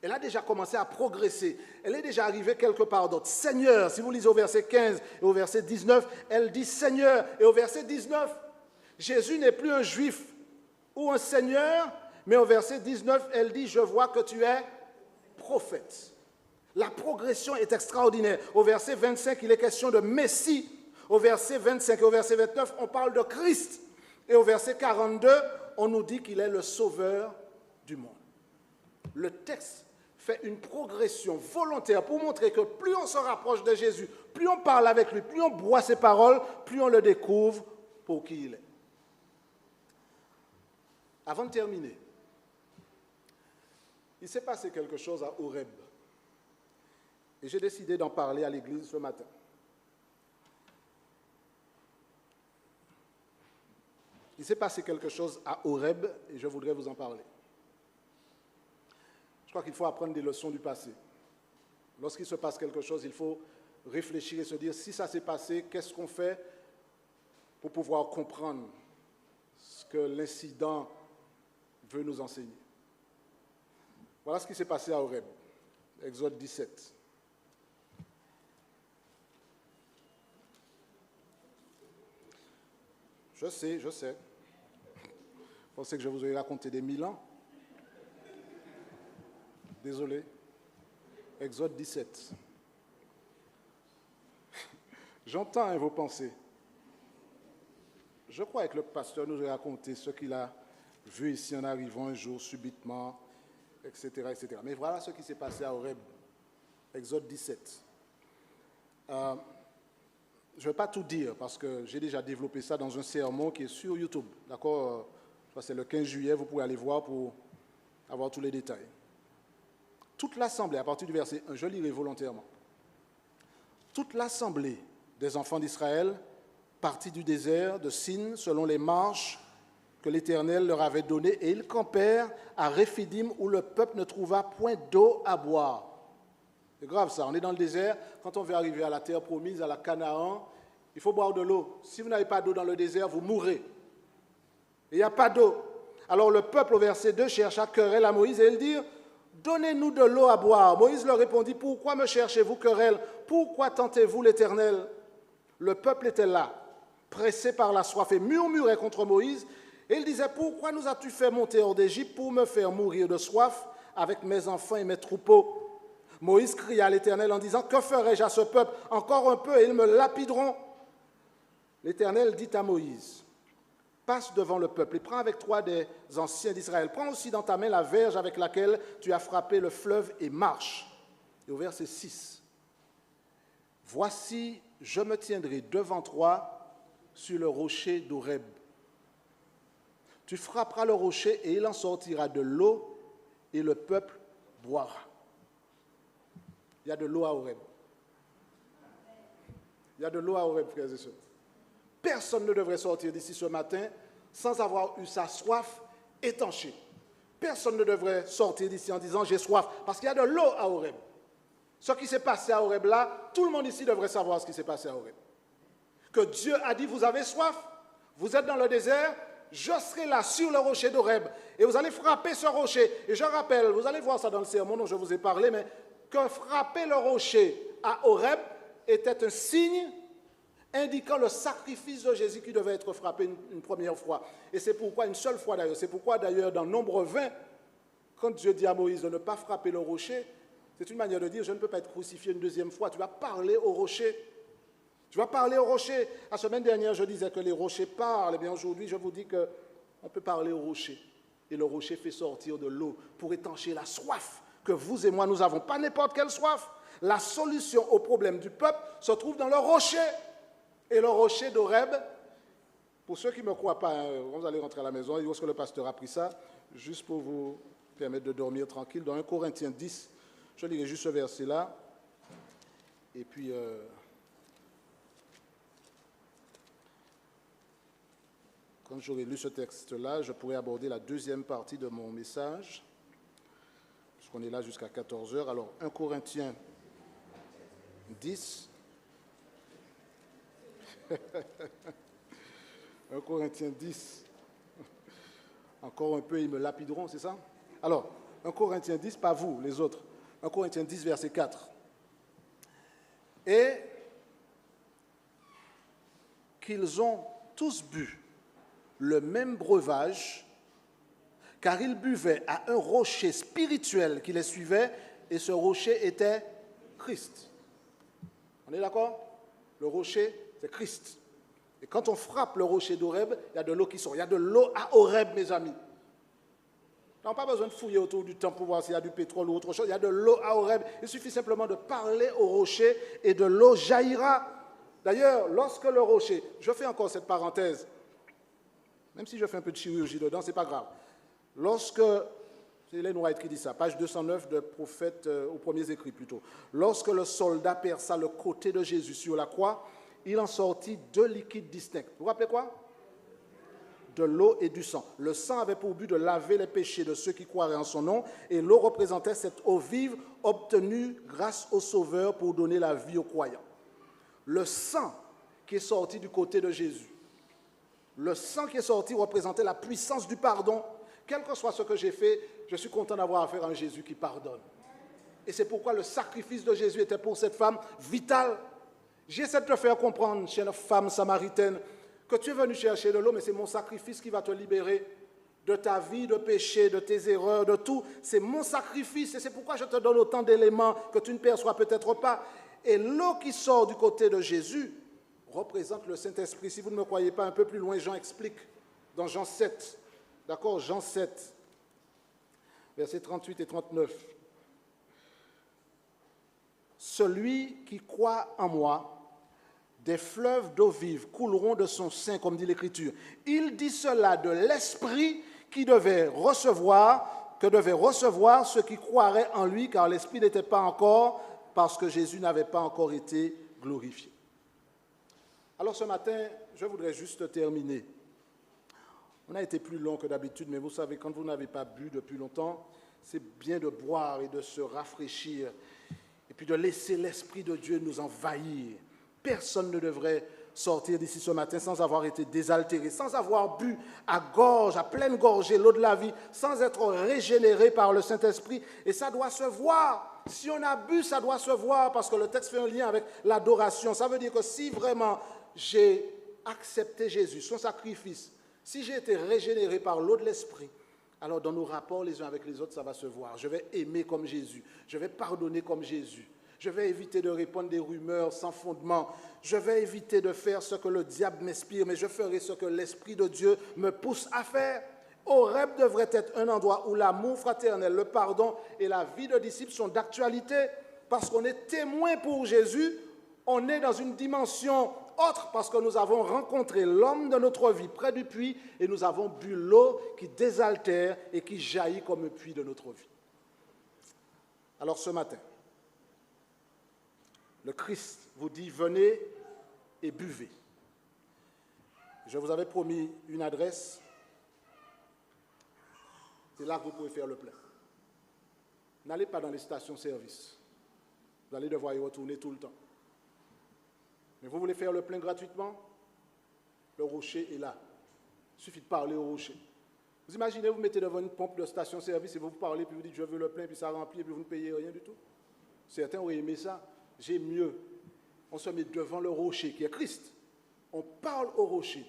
Elle a déjà commencé à progresser. Elle est déjà arrivée quelque part d'autre. Seigneur, si vous lisez au verset 15 et au verset 19, elle dit Seigneur. Et au verset 19, Jésus n'est plus un juif ou un Seigneur, mais au verset 19, elle dit je vois que tu es prophète. La progression est extraordinaire. Au verset 25, il est question de Messie. Au verset 25 et au verset 29, on parle de Christ. Et au verset 42, on nous dit qu'il est le sauveur du monde. Le texte fait une progression volontaire pour montrer que plus on se rapproche de Jésus, plus on parle avec lui, plus on boit ses paroles, plus on le découvre pour qui il est. Avant de terminer, il s'est passé quelque chose à Horeb. Et j'ai décidé d'en parler à l'église ce matin. Il s'est passé quelque chose à Horeb et je voudrais vous en parler. Je crois qu'il faut apprendre des leçons du passé. Lorsqu'il se passe quelque chose, il faut réfléchir et se dire, si ça s'est passé, qu'est-ce qu'on fait pour pouvoir comprendre ce que l'incident veut nous enseigner. Voilà ce qui s'est passé à Horeb, Exode 17. Je sais. Vous pensez que je vous ai raconté des 1000 ans? Désolé. Exode 17. J'entends vos pensées. Je crois que le pasteur nous a raconté ce qu'il a vu ici en arrivant un jour subitement, etc., etc. Mais voilà ce qui s'est passé à Horeb, Exode 17. Je ne vais pas tout dire parce que j'ai déjà développé ça dans un sermon qui est sur YouTube. D'accord? Je crois que c'est le 15 juillet, vous pouvez aller voir pour avoir tous les détails. Toute l'assemblée, à partir du verset 1, je lirai volontairement. Toute l'assemblée des enfants d'Israël partit du désert de Sin selon les marches que l'Éternel leur avait données et ils campèrent à Réphidim où le peuple ne trouva point d'eau à boire. C'est grave ça, on est dans le désert, quand on veut arriver à la terre promise, à la Canaan, il faut boire de l'eau. Si vous n'avez pas d'eau dans le désert, vous mourrez. Il n'y a pas d'eau. Alors le peuple, au verset 2, chercha querelle à Moïse et il dit « Donnez-nous de l'eau à boire. » Moïse leur répondit « Pourquoi me cherchez-vous querelle? Pourquoi tentez-vous l'Éternel ?» Le peuple était là, pressé par la soif et murmurait contre Moïse. Et il disait, pourquoi nous as-tu fait monter hors d'Égypte pour me faire mourir de soif avec mes enfants et mes troupeaux? Moïse cria à l'Éternel en disant, que ferai-je à ce peuple? Encore un peu et ils me lapideront. L'Éternel dit à Moïse, passe devant le peuple et prends avec toi des anciens d'Israël. Prends aussi dans ta main la verge avec laquelle tu as frappé le fleuve et marche. Et au verset 6, voici, je me tiendrai devant toi sur le rocher d'Horeb. Tu frapperas le rocher et il en sortira de l'eau et le peuple boira. Il y a de l'eau à Horeb. Il y a de l'eau à Horeb, frères et sœurs. Personne ne devrait sortir d'ici ce matin sans avoir eu sa soif étanchée. Personne ne devrait sortir d'ici en disant j'ai soif, parce qu'il y a de l'eau à Horeb. Ce qui s'est passé à Horeb là, tout le monde ici devrait savoir ce qui s'est passé à Horeb. Que Dieu a dit vous avez soif, vous êtes dans le désert, je serai là sur le rocher d'Horeb et vous allez frapper ce rocher. Et je rappelle, vous allez voir ça dans le sermon dont je vous ai parlé, mais que frapper le rocher à Horeb était un signe indiquant le sacrifice de Jésus qui devait être frappé une première fois. Et c'est pourquoi, une seule fois d'ailleurs, c'est pourquoi d'ailleurs dans Nombre 20, quand Dieu dit à Moïse de ne pas frapper le rocher, c'est une manière de dire je ne peux pas être crucifié une deuxième fois, tu vas parler au rocher. Tu vas parler au rocher. La semaine dernière, je disais que les rochers parlent. Eh bien, aujourd'hui, je vous dis qu'on peut parler au rocher. Et le rocher fait sortir de l'eau pour étancher la soif que vous et moi, nous avons. Pas n'importe quelle soif. La solution au problème du peuple se trouve dans le rocher. Et le rocher d'Horeb, pour ceux qui ne me croient pas, vous allez rentrer à la maison, où est-ce que le pasteur a pris ça? Juste pour vous permettre de dormir tranquille. Dans 1 Corinthiens 10, je lirai juste ce verset-là. Et puis... quand j'aurai lu ce texte-là, je pourrai aborder la deuxième partie de mon message, puisqu'on est là jusqu'à 14 heures. Alors, 1 Corinthiens 10. 1 Corinthiens 10. Encore un peu, ils me lapideront, c'est ça? Alors, 1 Corinthiens 10, pas vous, les autres. 1 Corinthiens 10, verset 4. Et qu'ils ont tous bu le même breuvage, car ils buvaient à un rocher spirituel qui les suivait, et ce rocher était Christ. On est d'accord? Le rocher, c'est Christ. Et quand on frappe le rocher d'Horeb, il y a de l'eau qui sort. Il y a de l'eau à Horeb, mes amis. On n'a pas besoin de fouiller autour du temple pour voir s'il y a du pétrole ou autre chose. Il y a de l'eau à Horeb. Il suffit simplement de parler au rocher et de l'eau jaillira. D'ailleurs, lorsque le rocher... Je fais encore cette parenthèse. Même si je fais un peu de chirurgie dedans, ce n'est pas grave. Lorsque, c'est Ellen White qui dit ça, page 209 de Prophète, aux premiers écrits plutôt. Lorsque le soldat perça le côté de Jésus sur la croix, il en sortit deux liquides distincts. Vous vous rappelez quoi? De l'eau et du sang. Le sang avait pour but de laver les péchés de ceux qui croiraient en son nom, et l'eau représentait cette eau vive obtenue grâce au Sauveur pour donner la vie aux croyants. Le sang qui est sorti du côté de Jésus, le sang qui est sorti représentait la puissance du pardon. Quel que soit ce que j'ai fait, je suis content d'avoir affaire à un Jésus qui pardonne. Et c'est pourquoi le sacrifice de Jésus était pour cette femme vital. J'essaie de te faire comprendre, chère femme samaritaine, que tu es venu chercher de l'eau, mais c'est mon sacrifice qui va te libérer de ta vie, de péché, de tes erreurs, de tout. C'est mon sacrifice et c'est pourquoi je te donne autant d'éléments que tu ne perçois peut-être pas. Et l'eau qui sort du côté de Jésus représente le Saint-Esprit. Si vous ne me croyez pas, un peu plus loin, Jean explique dans Jean 7. D'accord, Jean 7, versets 38 et 39. Celui qui croit en moi, des fleuves d'eau vive couleront de son sein, comme dit l'Écriture. Il dit cela de l'Esprit que devait recevoir ceux qui croiraient en lui, car l'Esprit n'était pas encore, parce que Jésus n'avait pas encore été glorifié. Alors ce matin, je voudrais juste terminer. On a été plus long que d'habitude, mais vous savez, quand vous n'avez pas bu depuis longtemps, c'est bien de boire et de se rafraîchir, et puis de laisser l'Esprit de Dieu nous envahir. Personne ne devrait sortir d'ici ce matin sans avoir été désaltéré, sans avoir bu à gorge, à pleine gorgée l'eau de la vie, sans être régénéré par le Saint-Esprit. Et ça doit se voir. Si on a bu, ça doit se voir, parce que le texte fait un lien avec l'adoration. Ça veut dire que si vraiment j'ai accepté Jésus, son sacrifice, Si j'ai été régénéré par l'eau de l'esprit, alors dans nos rapports les uns avec les autres, ça va se voir. Je vais aimer comme Jésus. Je vais pardonner comme Jésus. Je vais éviter de répandre des rumeurs sans fondement. Je vais éviter de faire ce que le diable m'inspire, mais je ferai ce que l'Esprit de Dieu me pousse à faire. Horeb devrait être un endroit où l'amour fraternel, le pardon et la vie de disciple sont d'actualité, parce qu'on est témoin pour Jésus. On est dans une dimension autre parce que nous avons rencontré l'homme de notre vie près du puits et nous avons bu l'eau qui désaltère et qui jaillit comme un puits de notre vie. Alors ce matin, le Christ vous dit, venez et buvez. Je vous avais promis une adresse. C'est là que vous pouvez faire le plein. N'allez pas dans les stations-service. Vous allez devoir y retourner tout le temps. Mais vous voulez faire le plein gratuitement? Le rocher est là. Il suffit de parler au rocher. Vous imaginez, vous mettez devant une pompe de station-service et vous parlez, puis vous dites, je veux le plein, puis ça remplit, et puis vous ne payez rien du tout. Certains ont aimé ça. J'ai mieux. On se met devant le rocher qui est Christ. On parle au rocher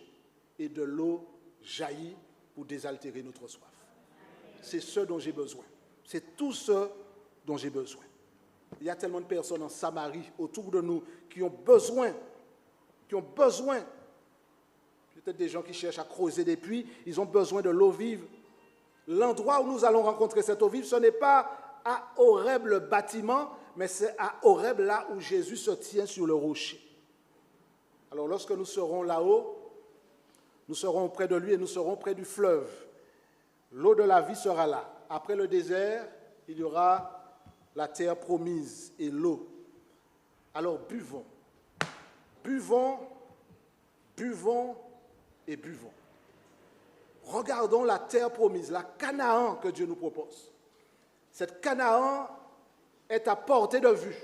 et de l'eau jaillit pour désaltérer notre soif. C'est ce dont j'ai besoin. C'est tout ce dont j'ai besoin. Il y a tellement de personnes en Samarie autour de nous qui ont besoin, peut-être des gens qui cherchent à creuser des puits, ils ont besoin de l'eau vive. L'endroit où nous allons rencontrer cette eau vive, ce n'est pas à Horeb le bâtiment, mais c'est à Horeb là où Jésus se tient sur le rocher. Alors lorsque nous serons là-haut, nous serons près de lui et nous serons près du fleuve. L'eau de la vie sera là. Après le désert, il y aura la terre promise et l'eau. Alors buvons, buvons, buvons et buvons. Regardons la terre promise, la Canaan que Dieu nous propose. Cette Canaan est à portée de vue,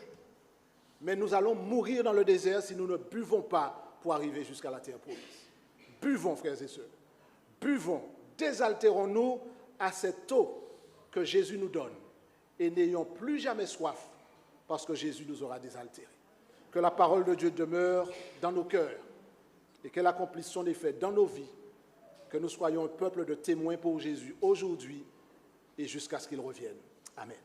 mais nous allons mourir dans le désert si nous ne buvons pas pour arriver jusqu'à la terre promise. Buvons, frères et sœurs, buvons, désaltérons-nous à cette eau que Jésus nous donne et n'ayons plus jamais soif parce que Jésus nous aura désaltérés. Que la parole de Dieu demeure dans nos cœurs et qu'elle accomplisse son effet dans nos vies, que nous soyons un peuple de témoins pour Jésus aujourd'hui et jusqu'à ce qu'il revienne. Amen.